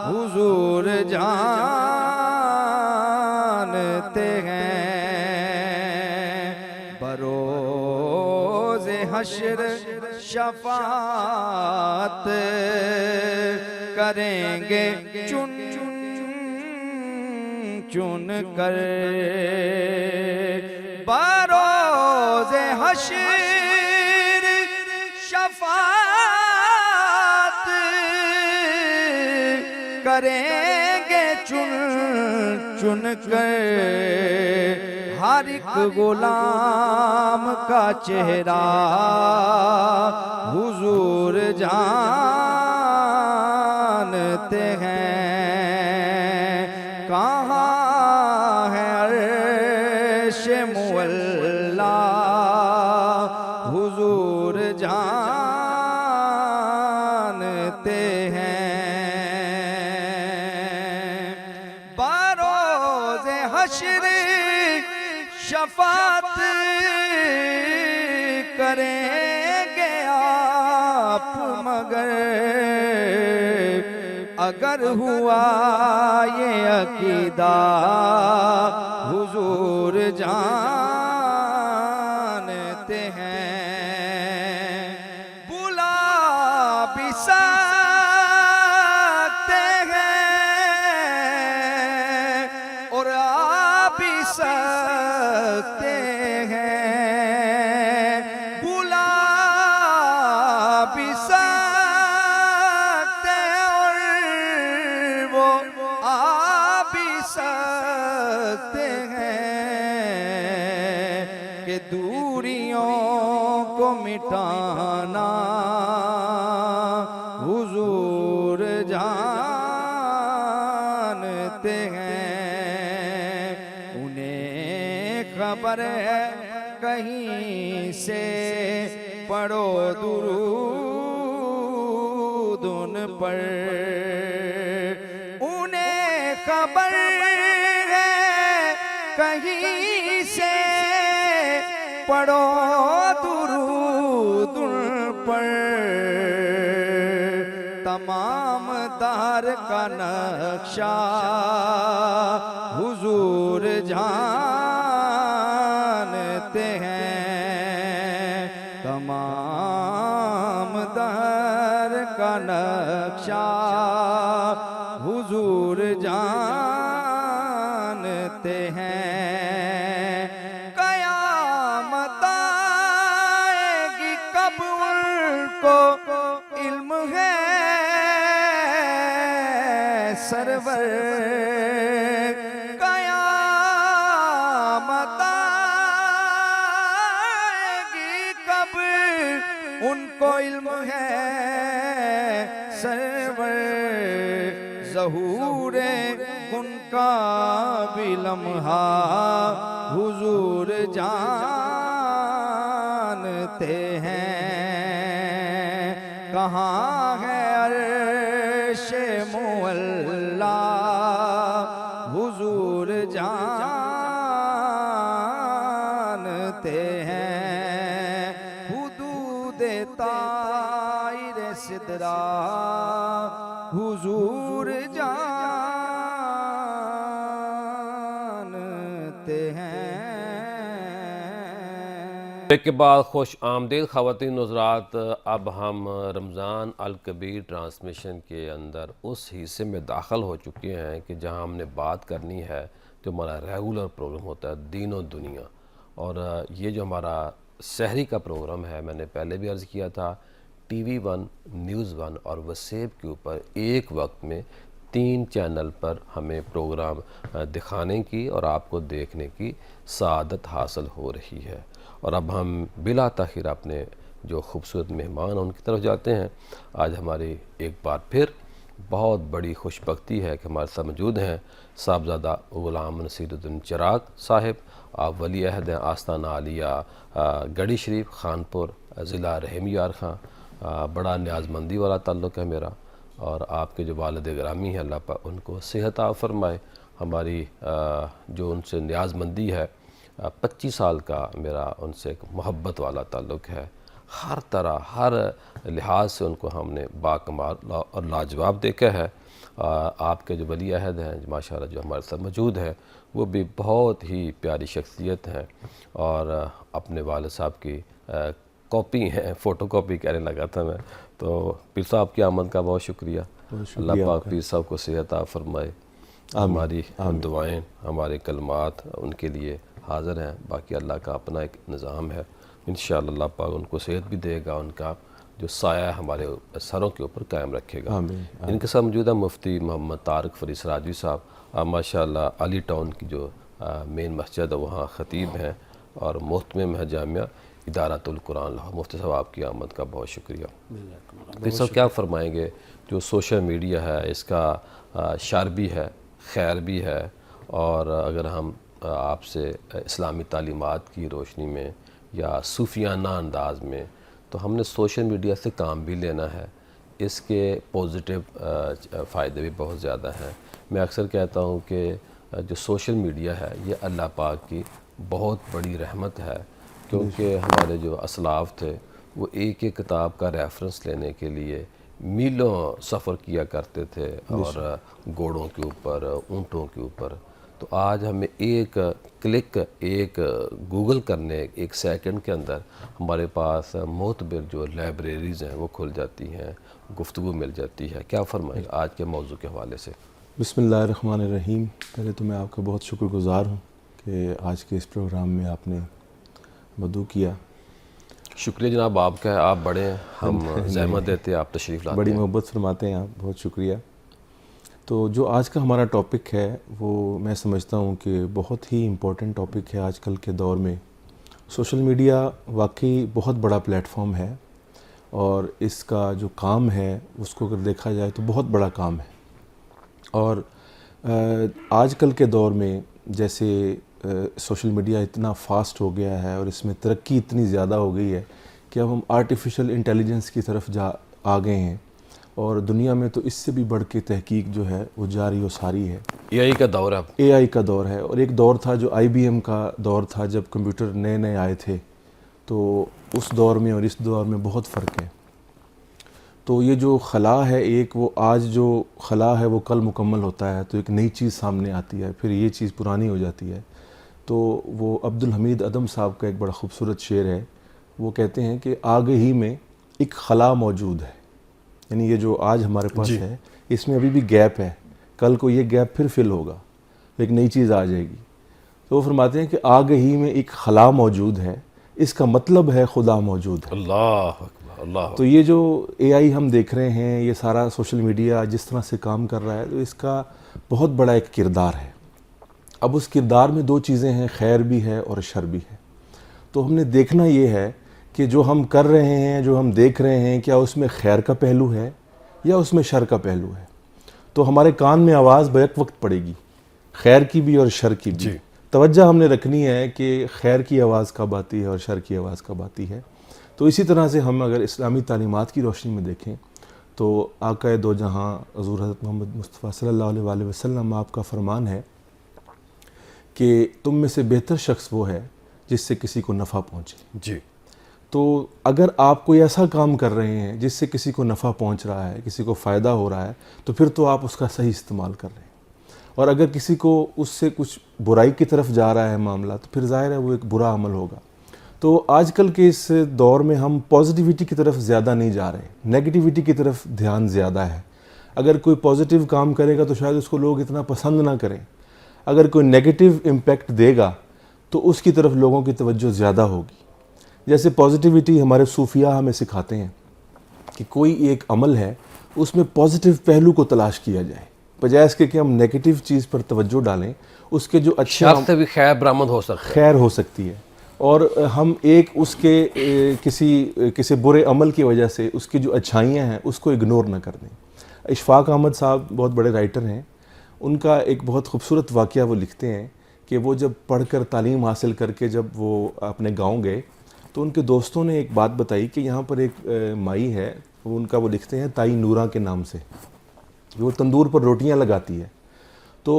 हुजूर जानते हैं। बरोज़े हश्र शफात करेंगे चुन चुन कर, बरोज़े हश्र शफात करेंगे चुन चुन कर। हर एक गुलाम का चेहरा हुजूर जानते हैं। कहाँ है अर्श मुअल्ला हुजूर जानते हैं। बरोज़े हश्र शफात करेंगे आप, मगर अगर हुआ ये अकीदा हुजूर जानते हैं। बुला भी सकते हैं और आ भी सकते हैं, बुला भी सकते और वो आ भी सकते हैं कि दूरियों को मिटाना हुजूर जानते हैं। उन्हें खबर है कहीं से पढ़ो दुरूद उन पर, उन्हें खबर है कहीं से पढ़ो दुरूद उन पर। तमाम दार का नक्शा हुजूर जान जानते हैं। कयामत आएगी कब उनको इल्म है सरवर। कयामत आएगी कब उनको इल्म है सरवर। ज़हूरे उनका भी लम्हा हुजूर जानते हैं। कहाँ है अर्शे मुअल्ला हुजूर जानते हैं। हुदूद ताइर सिदरा हुजूर जानते हैं। ब्रेक के बाद खुश आमदीद ख़वातीन हज़रात। अब हम रमज़ान अल कबीर ट्रांसमिशन के अंदर उस हिस्से में दाखिल हो चुके हैं कि जहां हमने बात करनी है जो हमारा रेगुलर प्रोग्राम होता है दीन और दुनिया। और ये जो हमारा सहरी का प्रोग्राम है, मैंने पहले भी अर्ज़ किया था, TV1, न्यूज़ 1 और वसेब के ऊपर एक वक्त में 3 चैनल पर हमें प्रोग्राम दिखाने की और आपको देखने की सआदत हासिल हो रही है। और अब हम बिला ताख़ीर अपने जो खूबसूरत मेहमान हैं उनकी तरफ जाते हैं। आज हमारी एक बार फिर बहुत बड़ी खुशबख्ती है कि हमारे साथ मौजूद हैं साहबज़ादा ग़ुलाम नसीरुद्दीन चिराग साहिब। आप वली अहद हैं आस्ताना आलिया गढ़ी शरीफ खानपुर ज़िला रहमियार खां। बड़ा न्याज़मंदी वाला ताल्लुक़ है मेरा और आपके जो वालिद गिरामी हैं अल्लाह पाक उनको सेहत आ फरमाए। हमारी जो उनसे न्याज़मंदी है 25 साल का मेरा उनसे एक मोहब्बत वाला ताल्लुक़ है। हर तरह हर लिहाज से उनको हमने बाकमाल और लाजवाब देखा है। आपके जो वली अहद हैं माशाअल्लाह जो हमारे साथ मौजूद है वो भी बहुत ही प्यारी शख्सियत हैं और अपने वालिद साहब की कॉपी हैं, फ़ोटो कॉपी कहने लगा था मैं। तो पीर साहब की आमद का बहुत शुक्रिया। अल्लाह पाक पीर साहब को सेहत आ फरमाए। हमारी दुआएं हमारे कलमात उनके लिए हाज़िर हैं। बाकी अल्लाह का अपना एक निज़ाम है, इंशाअल्लाह अल्लाह पाक उनको सेहत भी देगा, उनका जो साया हमारे सरों के ऊपर कायम रखेगा। इनके साथ मौजूद है मुफ्ती मोहम्मद तारिक फरीद राजवी साहब। माशाअल्लाह अली टाउन की जो मेन मस्जिद है वहाँ ख़तीब हैं और मोहतमिम है जामिया इदारतुल कुरान लाहौर। मुफ्ती साहब आपकी आमद का बहुत शुक्रिया। फिर सब क्या फ़रमाएंगे जो सोशल मीडिया है इसका शर भी है खैर भी है। और अगर हम आपसे इस्लामी तालीमात की रोशनी में या सूफियाना अंदाज में, तो हमने सोशल मीडिया से काम भी लेना है। इसके पॉजिटिव फ़ायदे भी बहुत ज़्यादा हैं। मैं अक्सर कहता हूँ कि जो सोशल मीडिया है ये अल्लाह पाक की बहुत बड़ी रहमत है, क्योंकि हमारे जो असलाफ़ थे वो एक एक किताब का रेफरेंस लेने के लिए मीलों सफ़र किया करते थे और घोड़ों के ऊपर ऊँटों के ऊपर। तो आज हमें एक क्लिक एक गूगल करने एक सेकंड के अंदर हमारे पास मोतबर जो लाइब्रेरीज़ हैं वो खुल जाती हैं, गुफ्तगू मिल जाती है। क्या फरमाएं आज के मौजू के हवाले से? बिस्मिल्लाहिर्रहमानिर्रहीम। पहले तो मैं आपका बहुत शुक्रगुज़ार हूँ कि आज के इस प्रोग्राम में आपने मदऊ किया। शुक्रिया जनाब आपका है, आप बड़े हैं, हम ज़हमत देते हैं, आप तशरीफ़ लाते हैं, बड़ी मोहब्बत फरमाते हैं आप, बहुत शुक्रिया। तो जो आज का हमारा टॉपिक है वो मैं समझता हूँ कि बहुत ही इम्पोर्टेंट टॉपिक है आजकल के दौर में। सोशल मीडिया वाकई बहुत बड़ा प्लेटफॉर्म है और इसका जो काम है उसको अगर देखा जाए तो बहुत बड़ा काम है। और आजकल के दौर में जैसे सोशल मीडिया इतना फास्ट हो गया है और इसमें तरक्की इतनी ज़्यादा हो गई है कि अब हम आर्टिफिशियल इंटेलिजेंस की तरफ आ गए हैं और दुनिया में तो इससे भी बढ़ के तहकीक जो है वो जारी और सारी है। AI का दौर है, AI का दौर है। और एक दौर था जो IBM का दौर था जब कंप्यूटर नए नए आए थे, तो उस दौर में और इस दौर में बहुत फ़र्क है। तो ये जो खला है एक, वो आज जो खला है वो कल मुकम्मल होता है तो एक नई चीज़ सामने आती है, फिर ये चीज़ पुरानी हो जाती है। तो वो अब्दुल हमीद अदम साहब का एक बड़ा खूबसूरत शेर है, वो कहते हैं कि आगे ही में एक खला मौजूद है, यानी ये जो आज हमारे पास है इसमें अभी भी गैप है कल को ये गैप फिर फिल होगा, एक नई चीज़ आ जाएगी। तो वो फरमाते हैं कि आगही में एक खला मौजूद है, इसका मतलब है खुदा मौजूद है। अल्लाह अकबर, अल्लाह। तो ये जो AI हम देख रहे हैं, ये सारा सोशल मीडिया जिस तरह से काम कर रहा है, तो इसका बहुत बड़ा एक किरदार है। अब उस किरदार में दो चीज़ें हैं, खैर भी है और शर भी है। तो हमने देखना ये है कि जो हम कर रहे हैं, जो हम देख रहे हैं, क्या उसमें खैर का पहलू है या उसमें शर का पहलू है। तो हमारे कान में आवाज़ बैक वक्त पड़ेगी, खैर की भी और शर की भी। तवज्जो हमने रखनी है कि खैर की आवाज़ कब आती है और शर की आवाज़ कब आती है। तो इसी तरह से हम अगर इस्लामी तालीमात की रोशनी में देखें तो आका दो जहाँ हज़ूर हज़रत मोहम्मद मुस्तफ़ा सल्लल्लाहु अलैहि वसल्लम आपका फरमान है कि तुम में से बेहतर शख्स वो है जिससे किसी को नफ़ा पहुँचे। जी। तो अगर आप कोई ऐसा काम कर रहे हैं जिससे किसी को नफ़ा पहुंच रहा है, किसी को फ़ायदा हो रहा है, तो फिर तो आप उसका सही इस्तेमाल कर रहे हैं। और अगर किसी को उससे कुछ बुराई की तरफ जा रहा है मामला, तो फिर ज़ाहिर है वो एक बुरा अमल होगा। तो आजकल के इस दौर में हम पॉजिटिविटी की तरफ ज़्यादा नहीं जा रहे, नेगेटिविटी की तरफ ध्यान ज़्यादा है। अगर कोई पॉजिटिव काम करेगा तो शायद उसको लोग इतना पसंद ना करें, अगर कोई नेगेटिव इम्पेक्ट देगा तो उसकी तरफ लोगों की तवज्जो ज़्यादा होगी। जैसे पॉजिटिविटी हमारे सूफिया हमें सिखाते हैं कि कोई एक अमल है उसमें पॉजिटिव पहलू को तलाश किया जाए, बजाय इसके कि हम नेगेटिव चीज़ पर तवज्जो डालें। उसके जो अच्छे शर से भी खैर बरामद हो सकता है, खैर हो सकती है, और हम एक उसके किसी बुरे अमल की वजह से उसकी जो अच्छाइयाँ हैं उसको इग्नोर ना कर दें। इशफाक अहमद साहब बहुत बड़े राइटर हैं, उनका एक बहुत खूबसूरत वाक़या वो लिखते हैं कि वो जब पढ़कर तालीम हासिल करके जब वो अपने गाँव गए तो उनके दोस्तों ने एक बात बताई कि यहाँ पर एक माई है, उनका वो लिखते हैं ताई नूरा के नाम से, वो तंदूर पर रोटियाँ लगाती है। तो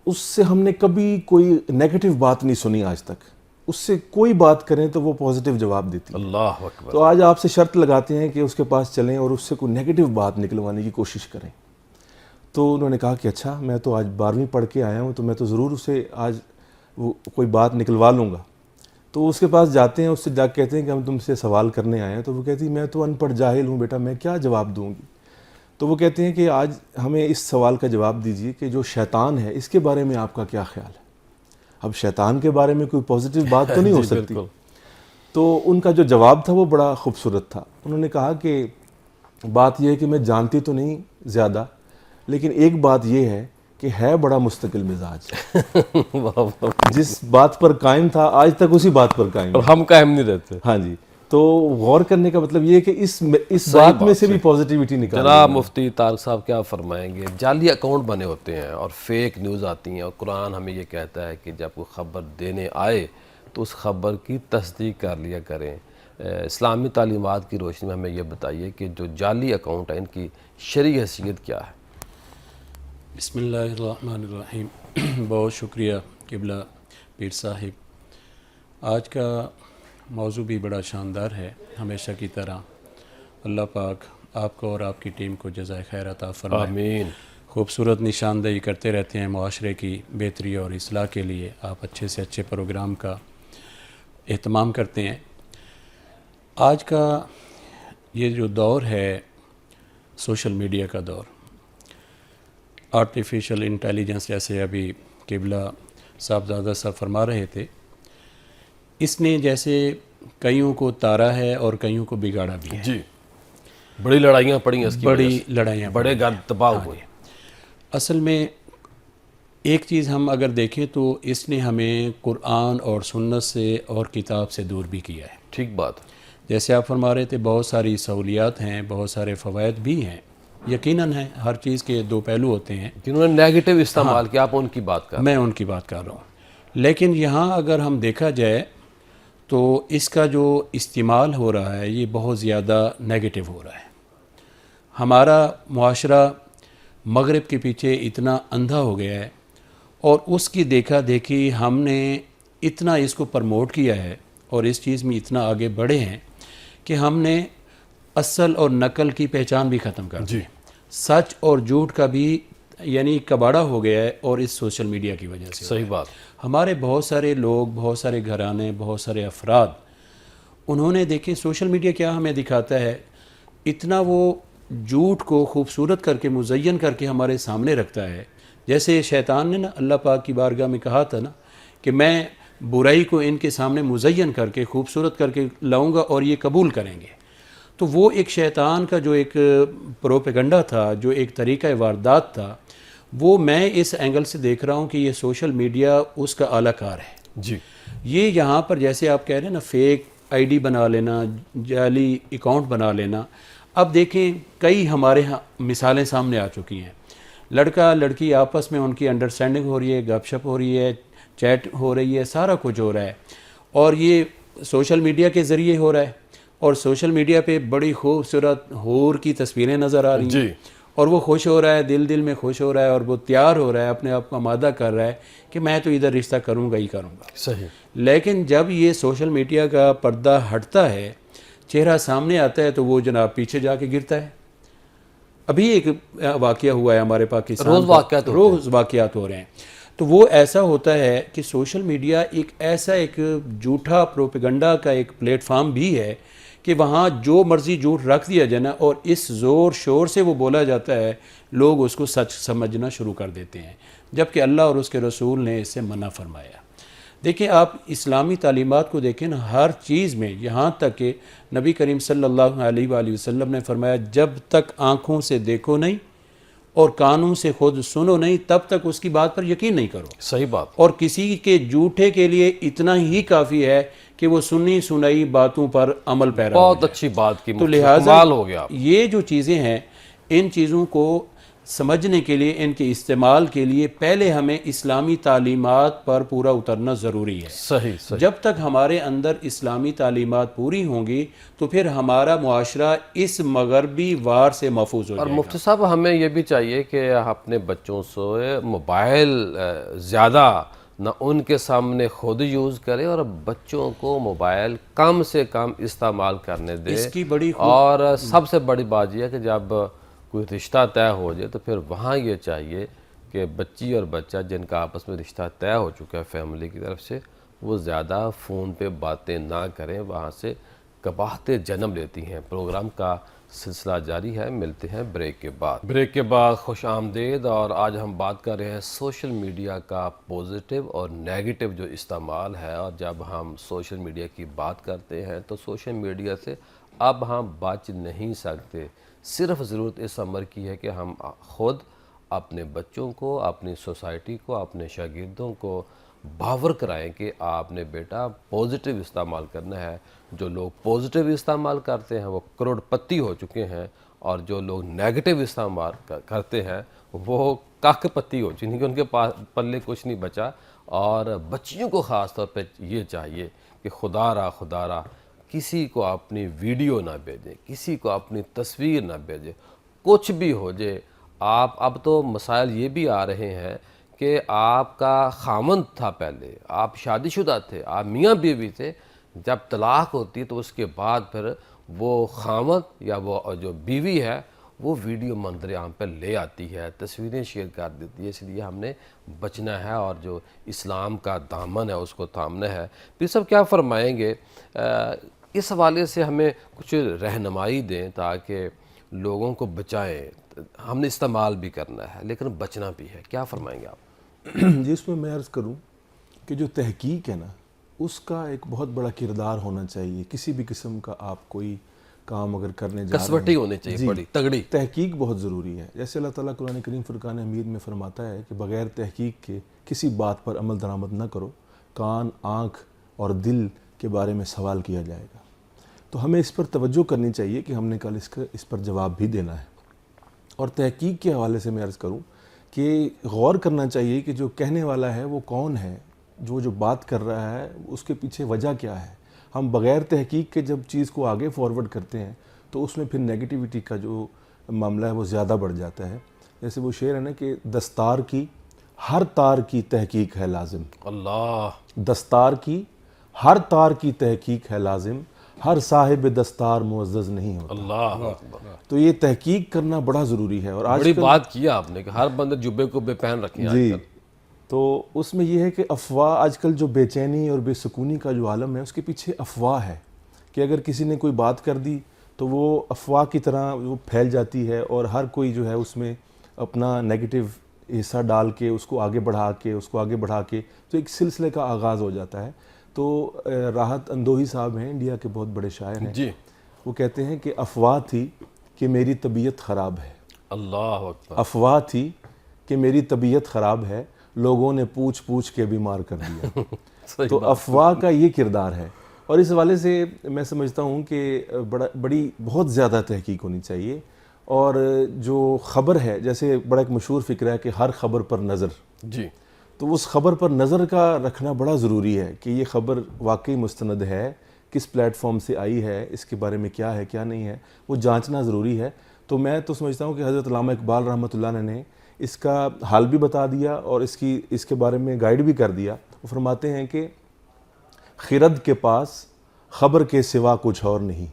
उससे हमने कभी कोई नेगेटिव बात नहीं सुनी आज तक, उससे कोई बात करें तो वो पॉजिटिव जवाब देती है। अल्लाह अकबर। तो आज आपसे शर्त लगाते हैं कि उसके पास चलें और उससे कोई नेगेटिव बात निकलवाने की कोशिश करें। तो उन्होंने कहा कि अच्छा, मैं तो आज 12वीं पढ़ के आया हूँ, तो मैं तो ज़रूर उसे आज वो कोई बात निकलवा लूँगा। तो उसके पास जाते हैं, उससे जा कहते हैं कि हम तुमसे सवाल करने आए हैं। तो वो कहती मैं तो अनपढ़ जाहिल हूँ बेटा, मैं क्या जवाब दूँगी। तो वो कहते हैं कि आज हमें इस सवाल का जवाब दीजिए कि जो शैतान है इसके बारे में आपका क्या ख्याल है। अब शैतान के बारे में कोई पॉजिटिव बात तो नहीं हो सकती। तो उनका जो जवाब था वो बड़ा खूबसूरत था। उन्होंने कहा कि बात यह है कि मैं जानती तो नहीं ज़्यादा, लेकिन एक बात यह है कि है बड़ा मुस्तकिल मिजाज। जिस बात पर कायम था आज तक उसी बात पर कायम और हम कायम नहीं रहते। हाँ जी। तो गौर करने का मतलब ये है कि इस बात में से भी पॉजिटिविटी निकाल। जनाब मुफ्ती तारक साहब क्या फरमाएंगे। जाली अकाउंट बने होते हैं और फेक न्यूज़ आती हैं, और कुरान हमें ये कहता है कि जब कोई ख़बर देने आए तो उस ख़बर की तस्दीक कर लिया करें। इस्लामी तालीमात की रोशनी में हमें ये बताइए कि जो जाली अकाउंट है इनकी शरई हैसियत क्या है। बिस्मिल्लाहिर्रहमानिर्रहीम। बहुत शुक्रिया किबला पीर साहिब। आज का मौजू भी बड़ा शानदार है, हमेशा की तरह। अल्लाह पाक आपको और आपकी टीम को जज़ाए खैर अता फरमाए। आमीन। खूबसूरत निशानदेही करते रहते हैं माशरे की बेहतरी और इस्लाह के लिए। आप अच्छे से अच्छे प्रोग्राम का एहतमाम करते हैं। आज का ये जो दौर है सोशल मीडिया का दौर, आर्टिफिशियल इंटेलिजेंस, जैसे अभी किबला साहबजादा साहब फरमा रहे थे, इसने जैसे कईयों को तारा है और कईयों को बिगाड़ा भी है। जी, बड़ी लड़ाइयाँ पड़ी हैं इसकी वजह बड़ी से। लड़ाइयाँ, बड़े घर तबाह हुए। असल में एक चीज़ हम अगर देखें तो इसने हमें कुरान और सुन्नत से और किताब से दूर भी किया है। ठीक बात। जैसे आप फरमा रहे थे, बहुत सारी सहूलियात हैं, बहुत सारे फ़वाइद भी हैं, यकीनन है। हर चीज़ के दो पहलू होते हैं। जिन्होंने नेगेटिव इस्तेमाल किया, आप उनकी बात कर। मैं उनकी बात कर रहा हूँ। लेकिन यहाँ अगर हम देखा जाए तो इसका जो इस्तेमाल हो रहा है ये बहुत ज़्यादा नेगेटिव हो रहा है। हमारा मुआशरा मगरिब के पीछे इतना अंधा हो गया है और उसकी देखा देखी हमने इतना इसको प्रमोट किया है और इस चीज़ में इतना आगे बढ़े हैं कि हमने असल और नकल की पहचान भी ख़त्म कर दी। सच और झूठ का भी यानी कबाड़ा हो गया है, और इस सोशल मीडिया की वजह से। सही बात। हमारे बहुत सारे लोग, बहुत सारे घराने, बहुत सारे अफराद, उन्होंने देखे सोशल मीडिया क्या हमें दिखाता है, इतना वो झूठ को खूबसूरत करके मुज़य्यन करके हमारे सामने रखता है जैसे शैतान ने ना अल्लाह पाक की बारगाह में कहा था ना कि मैं बुराई को इनके सामने मुज़य्यन करके खूबसूरत करके लाऊंगा और ये कबूल करेंगे। तो वो एक शैतान का जो एक प्रोपेगंडा था, जो एक तरीक़ा वारदात था, वो मैं इस एंगल से देख रहा हूँ कि ये सोशल मीडिया उसका आलाकार है जी। ये यहाँ पर जैसे आप कह रहे हैं ना, फेक आईडी बना लेना, जाली अकाउंट बना लेना। अब देखें कई हमारे यहाँ मिसालें सामने आ चुकी हैं। लड़का लड़की आपस में उनकी अंडरस्टैंडिंग हो रही है, गपशप हो रही है, चैट हो रही है, सारा कुछ हो रहा है और ये सोशल मीडिया के ज़रिए हो रहा है। और सोशल मीडिया पे बड़ी खूबसूरत हूर की तस्वीरें नज़र आ रही हैं और वो खुश हो रहा है, दिल दिल में खुश हो रहा है और वो तैयार हो रहा है, अपने आप को आमादा कर रहा है कि मैं तो इधर रिश्ता करूँगा ही करूँगा। सही। लेकिन जब ये सोशल मीडिया का पर्दा हटता है, चेहरा सामने आता है, तो वो जनाब पीछे जाके गिरता है। अभी एक वाक़या हुआ है हमारे पाकिस्तान, रोज़ वाक़यात हो रहे हैं। तो वो ऐसा होता है कि सोशल मीडिया एक ऐसा एक झूठा प्रोपेगंडा का एक प्लेटफार्म भी है कि वहाँ जो मर्ज़ी झूठ रख दिया जाए ना और इस ज़ोर शोर से वो बोला जाता है, लोग उसको सच समझना शुरू कर देते हैं, जबकि अल्लाह और उसके रसूल ने इससे मना फरमाया। देखिए आप इस्लामी तालीमात को देखें ना, हर चीज़ में, यहाँ तक कि नबी करीम सल्लल्लाहु अलैहि वसल्लम ने फरमाया, जब तक आँखों से देखो नहीं और कानों से खुद सुनो नहीं, तब तक उसकी बात पर यकीन नहीं करो। सही बात। और किसी के झूठे के लिए इतना ही काफ़ी है कि वो सुनी सुनाई बातों पर अमल पैरा हो बहुत जाए। अच्छी बात की, तो लिहाजा कमाल हो गया। ये जो चीज़ें हैं, इन चीज़ों को समझने के लिए, इनके इस्तेमाल के लिए पहले हमें इस्लामी तालीमात पर पूरा उतरना ज़रूरी है। सही सही। जब तक हमारे अंदर इस्लामी तालीमात पूरी होंगी तो फिर हमारा मुआशरा इस मगरबी वार से महफूज हो और जाएगा। मुफ्ती साहब हमें ये भी चाहिए कि अपने बच्चों से मोबाइल ज़्यादा ना उनके सामने खुद यूज़ करें और बच्चों को मोबाइल कम से कम इस्तेमाल करने दें। इसकी बड़ी और सबसे बड़ी बात यह है कि जब कोई रिश्ता तय हो जाए तो फिर वहाँ ये चाहिए कि बच्ची और बच्चा जिनका आपस में रिश्ता तय हो चुका है फैमिली की तरफ से, वो ज़्यादा फ़ोन पे बातें ना करें, वहाँ से कबाहतें जन्म लेती हैं। प्रोग्राम का सिलसिला जारी है, मिलते हैं ब्रेक के बाद। ब्रेक के बाद खुश आमदीद। और आज हम बात कर रहे हैं सोशल मीडिया का पॉजिटिव और नेगेटिव जो इस्तेमाल है। और जब हम सोशल मीडिया की बात करते हैं तो सोशल मीडिया से अब हम बच नहीं सकते। सिर्फ ज़रूरत इस अमर की है कि हम ख़ुद अपने बच्चों को, अपनी सोसाइटी को, अपने शागिर्दों को बावर कराएं कि आपने बेटा पॉजिटिव इस्तेमाल करना है। जो लोग पॉजिटिव इस्तेमाल करते हैं वो करोड़पति हो चुके हैं और जो लोग नेगेटिव इस्तेमाल करते हैं वो काकपति हो चुके हैं, उनके पास पल्ले कुछ नहीं बचा। और बच्चियों को ख़ास तौर पे ये चाहिए कि खुदारा किसी को अपनी वीडियो ना भेजें, किसी को अपनी तस्वीर ना भेजें, कुछ भी हो जाए। आप अब तो मसाइल ये भी आ रहे हैं कि आपका खामंद था, पहले आप शादीशुदा थे, आप मियाँ बीवी थे, जब तलाक होती है तो उसके बाद फिर वो खामंद या वो जो बीवी है वो वीडियो मंजर आम पर ले आती है, तस्वीरें शेयर कर देती है। इसलिए हमने बचना है और जो इस्लाम का दामन है उसको थामना है। फिर सब क्या फरमाएंगे इस हवाले से, हमें कुछ रहनुमाई दें ताकि लोगों को बचाएं। हमने इस्तेमाल भी करना है लेकिन बचना भी है, क्या फरमाएंगे आप? जिसमें मैं अर्ज़ करूं कि जो तहकीक है ना, उसका एक बहुत बड़ा किरदार होना चाहिए। किसी भी किस्म का आप कोई काम अगर करने जा रहे हैं, कसवटी होनी चाहिए, बड़ी तगड़ी तहकीक बहुत ज़रूरी है। जैसे अल्लाह ताला कुरान करीम फुरकान हमीद में फरमाता है कि बग़ैर तहकीक के किसी बात पर अमल दरामद न करो, कान, आँख और दिल के बारे में सवाल किया जाएगा। तो हमें इस पर तवज्जो करनी चाहिए कि हमने कल इस पर जवाब भी देना है। और तहकीक के हवाले से मैं अर्ज़ करूँ कि गौर करना चाहिए कि जो कहने वाला है वो कौन है, जो बात कर रहा है उसके पीछे वजह क्या है। हम बग़ैर तहकीक के जब चीज़ को आगे फॉरवर्ड करते हैं तो उसमें फिर नेगेटिविटी का जो मामला है वो ज़्यादा बढ़ जाता है। जैसे वो शेर है ना कि दस्तार की हर तार की तहकीक है लाजिम। अल्लाह। दस्तार की हर तार की तहकीक है लाजिम, हर साहिब दस्तार मुअज़्ज़ज़ नहीं होता। अल्लाह। तो ये तहकीक करना बड़ा ज़रूरी है। और आज बड़ी बात किया आपने कि हर बंदे जुब्बे को बेपहन रखे हैं जी। आजकल। तो उसमें यह है कि अफवाह, आजकल जो बेचैनी और बेसुकूनी का जो आलम है उसके पीछे अफवाह है कि अगर किसी ने कोई बात कर दी तो वो अफवाह की तरह वो फैल जाती है और हर कोई जो है उसमें अपना नेगेटिव हिस्सा डाल के उसको आगे बढ़ा के तो एक सिलसिले का आगाज़ हो जाता है। तो राहत अंदोही साहब हैं, इंडिया के बहुत बड़े शायर हैं जी। वो कहते हैं कि अफवाह थी कि मेरी तबीयत ख़राब है, अल्लाह अकबर। अफवाह थी कि मेरी तबीयत ख़राब है, लोगों ने पूछ पूछ के बीमार कर दिया। सही तो बात। अफवाह का ये किरदार है, और इस हवाले से मैं समझता हूँ कि बहुत ज़्यादा तहकीक होनी चाहिए। और जो ख़बर है, जैसे बड़ा एक मशहूर फ़िक्र है कि हर ख़बर पर नज़र, जी। तो उस ख़बर पर नज़र का रखना बड़ा ज़रूरी है कि ये ख़बर वाकई मुस्तनद है, किस प्लेटफॉर्म से आई है, इसके बारे में क्या है क्या नहीं है, वो जांचना ज़रूरी है। तो मैं तो समझता हूँ कि हज़रत अल्लामा इकबाल रहमतुल्लाह अलैह ने इसका हाल भी बता दिया और इसके बारे में गाइड भी कर दिया। वो फरमाते हैं कि खिरद के पास ख़बर के सिवा कुछ और नहीं,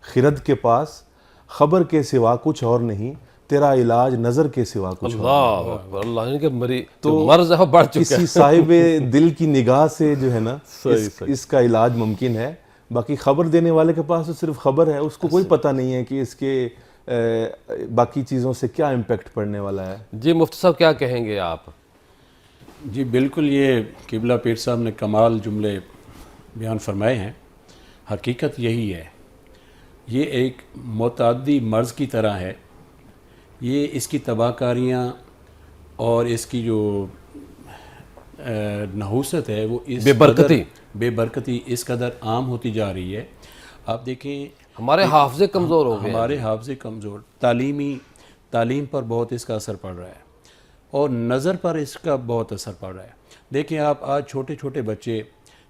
खिरद के पास ख़बर के सिवा कुछ और नहीं, तेरा इलाज नज़र के सिवा कुछ और नहीं। अल्लाह अकबर। अल्लाह, यानी कि मरी तो मर्ज है वो बढ़ चुका किसी है। साहिबे दिल की निगाह से जो है ना सही। इसका इलाज मुमकिन है। बाकी ख़बर देने वाले के पास तो सिर्फ ख़बर है, उसको कोई पता नहीं है कि इसके बाकी चीज़ों से क्या इम्पेक्ट पड़ने वाला है। जी मुफ्ती साहब क्या कहेंगे आप? जी बिल्कुल, ये किबला पीर साहब ने कमाल जुमले बयान फरमाए हैं। हकीकत यही है, ये एक मुतअद्दी मर्ज़ की तरह है। ये इसकी तबाहकारियाँ और इसकी जो नहूसत है वो इस बेबरकती इस कदर आम होती जा रही है। आप देखें, हमारे हाफजे कमज़ोर हो गए, हमारे हाफजे कमज़ोर, तालीम पर बहुत इसका असर पड़ रहा है और नज़र पर इसका बहुत असर पड़ रहा है। देखें आप, आज छोटे छोटे बच्चे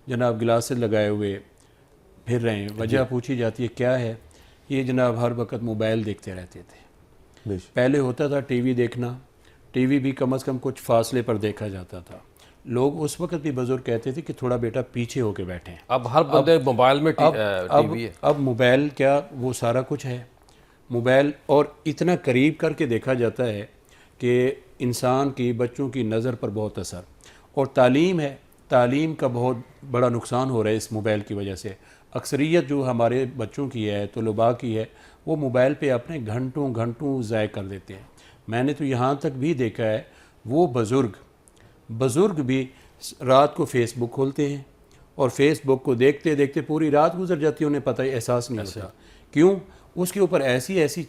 जनाब गिलासेस लगाए हुए फिर रहे हैं, वजह पूछी जाती है क्या है, ये जनाब हर वक्त मोबाइल देखते रहते थे। पहले होता था टीवी देखना, टीवी भी कम से कम कुछ फासले पर देखा जाता था। लोग उस वक्त भी बुजुर्ग कहते थे कि थोड़ा बेटा पीछे होके बैठें। अब हर बंदे मोबाइल में टीवी है। अब मोबाइल क्या, वो सारा कुछ है मोबाइल, और इतना करीब करके देखा जाता है कि इंसान की, बच्चों की नज़र पर बहुत असर। और तालीम है, तालीम का बहुत बड़ा नुकसान हो रहा है इस मोबाइल की वजह से। अक्सरियत जो हमारे बच्चों की है, तलबा की है, वो मोबाइल पे अपने घंटों घंटों ज़ाय कर देते हैं। मैंने तो यहाँ तक भी देखा है, वो बुज़ुर्ग भी रात को फ़ेसबुक खोलते हैं और फेसबुक को देखते देखते पूरी रात गुजर जाती है, उन्हें पता ही एहसास नहीं होता। क्यों? उसके ऊपर ऐसी ऐसी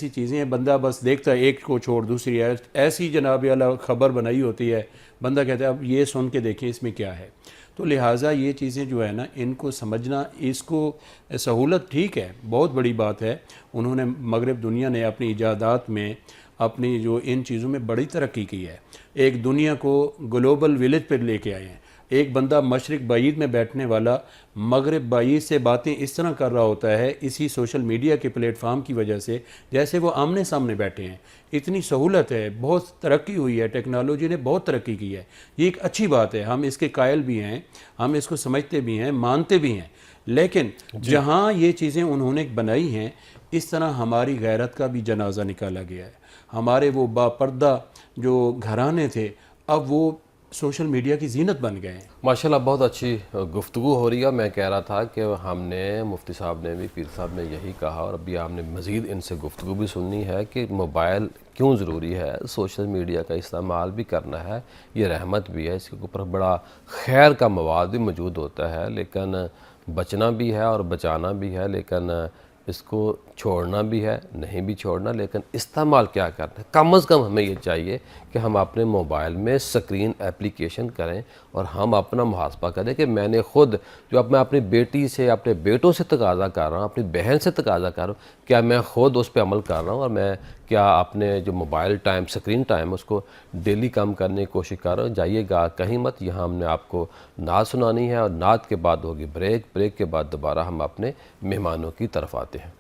चीज़ें हैं, बंदा बस देखता है, एक को छोड़ दूसरी ऐसी जनाब अला ख़बर बनाई होती है, बंदा कहता है अब ये सुन के देखें इसमें क्या है। तो लिहाजा ये चीज़ें जो है ना, इनको समझना, इसको सहूलत ठीक है, बहुत बड़ी बात है। उन्होंने, मगरब दुनिया ने अपनी इजादात में, अपनी जो इन चीज़ों में बड़ी तरक्की की है, एक दुनिया को ग्लोबल विलेज पर लेके आए हैं। एक बंदा मशरिक बाईद में बैठने वाला मगरब बाईद से बातें इस तरह कर रहा होता है इसी सोशल मीडिया के प्लेटफार्म की वजह से, जैसे वो आमने सामने बैठे हैं। इतनी सहूलत है, बहुत तरक्की हुई है, टेक्नोलॉजी ने बहुत तरक्की की है। ये एक अच्छी बात है, हम इसके कायल भी हैं, हम इसको समझते भी हैं, मानते भी हैं। लेकिन जहाँ ये चीज़ें उन्होंने बनाई हैं, इस तरह हमारी गैरत का भी जनाजा निकाला गया है। हमारे वो बापर्दा जो घराने थे, अब वो सोशल मीडिया की जीनत बन गए हैं। माशाल्लाह, बहुत अच्छी गुफ्तगू हो रही है। मैं कह रहा था कि हमने, मुफ्ती साहब ने भी, पीर साहब ने यही कहा, और अभी आपने मज़ीद इनसे गुफ्तगू भी सुननी है कि मोबाइल क्यों ज़रूरी है, सोशल मीडिया का इस्तेमाल भी करना है, ये रहमत भी है, इसके ऊपर बड़ा खैर का मवाद भी मौजूद होता है, लेकिन बचना भी है और बचाना भी है, लेकिन इसको छोड़ना भी है, नहीं भी छोड़ना, लेकिन इस्तेमाल क्या करना है। कम से कम हमें ये चाहिए कि हम अपने मोबाइल में स्क्रीन एप्लीकेशन करें और हम अपना मुहासबा करें कि मैंने ख़ुद जो अब मैं अपनी बेटी से, अपने बेटों से तकाज़ा कर रहा हूँ, अपनी बहन से तकाज़ा कर रहा हूँ, क्या मैं ख़ुद उस पर अमल कर रहा हूँ, और मैं क्या अपने जो मोबाइल टाइम, स्क्रीन टाइम, उसको डेली कम करने की कोशिश कर रहा हूँ। जाइएगा कहीं मत, यहाँ हमने आपको नात सुनानी है और नात के बाद होगी ब्रेक के बाद दोबारा हम अपने मेहमानों की तरफ आते हैं।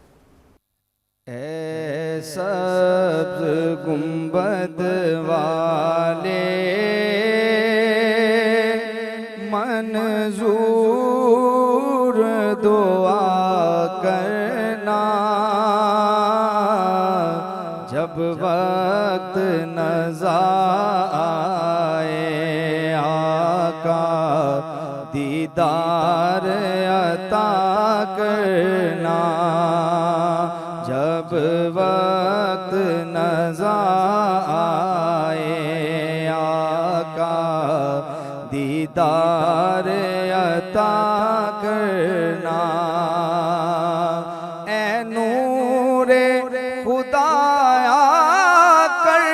ऐ सब्ज़ गुंबद वाले मंजूर दुआ करना, जब वक्त नज़ा आए आका दीदार अता करना, जब वक्त नज़ा दीदार अता करना। ए नूरे खुदाया कर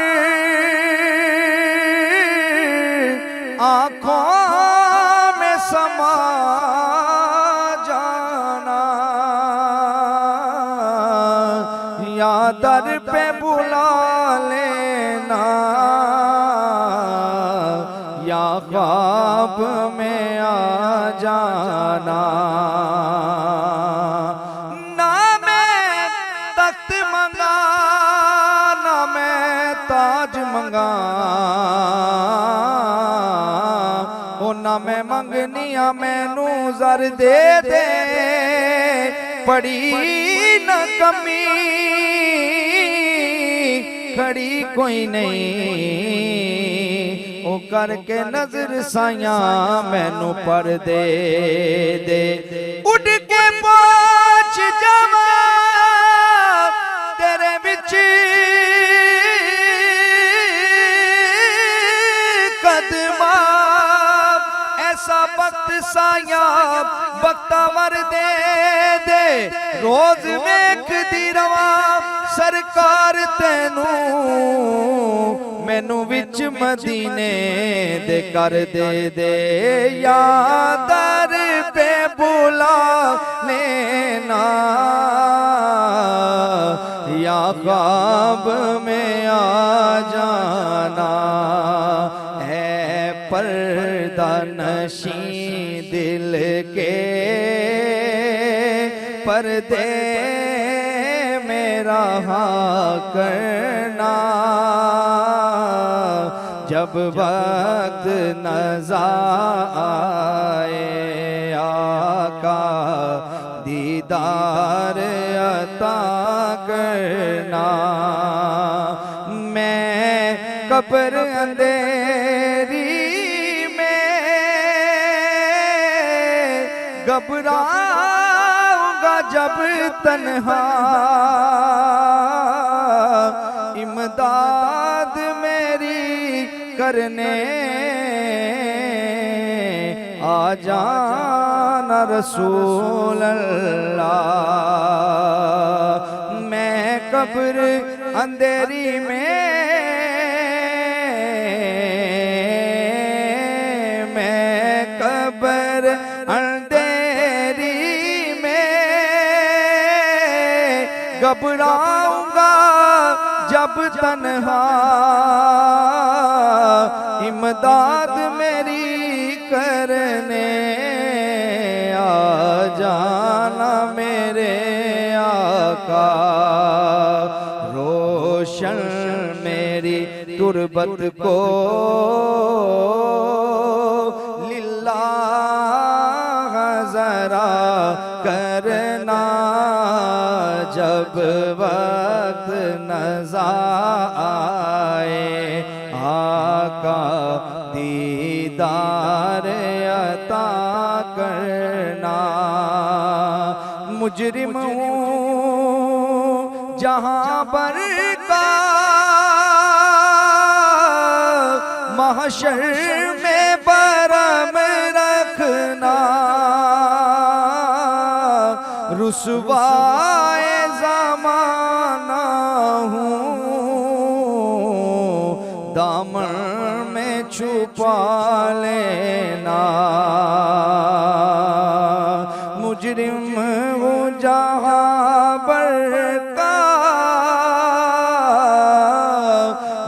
आँखों में समा जाना, या दर पे बुला लेना, या ख्वाब में आ जाना। ना मैं तख्त मंगा, ना मैं ताज मंगा, ओ ना मैं मंगनिया मैनू जर दे दे, पड़ी न कमी खड़ी कोई नहीं, ओ करके नजर साया मैनू पर दे दे। उड़ के पहुंच जावा तेरे विच कदमा, ऐसा वक्त साया वक्तावर दे दे, रोज वेखदी रवा सरकार तैनू, मैनू विच मदीने दे कर दे दे, या दर पे बुला लेना, या ख्वाब में आ जाना। है पर्दा नशी दिल के पर्दे मेरा करना, जब वक्त नज़ा आए आका दीदार अता करना। मैं कब्र अंधेरी में घबराऊंगा जब तन्हा, इमदाद मेरी करने आ जाना रसूल अल्लाह। मैं कब्र अंधेरी में, मैं कब्र अंधेरी में घबराऊंगा जब तन्हा, इमदाद मेरी करने आ जाना मेरे आका। रोशन मेरी तुरबत को लिल्लाह जरा करना, जब वक्त नज़ा आए आका दीदार अता करना। मुजरिम हूँ जहाँ पर का, महशर में बरम रखना, रुसवाए ज़माना हूँ दामन में छुपा लेना। मुजरिम हूँ जहाँ पर का,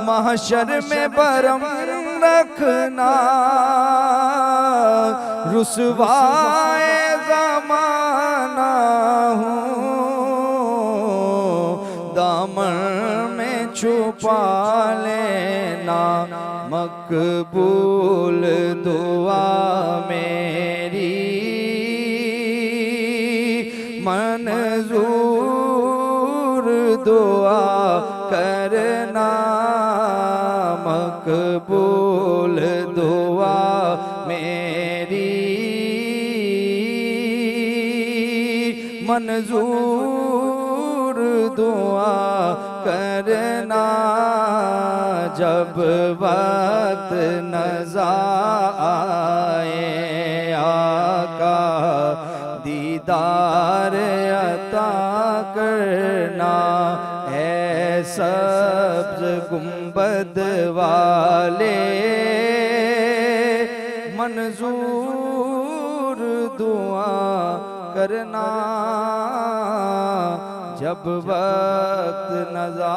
महशर में बरम रखना, रुसवाए ज़माना हूँ दामन में छुपा लेना। मकबूल दुआ मेरी मंजूर दुआ करना, मकबूल दुआ मेरी मंजूर दुआ करना, जब वक्त नज़ा आए आका दीदार अता करना, ऐ सब्ज़ गुंबद वाले मंजूर दुआ करना, जब वक्त नज़ा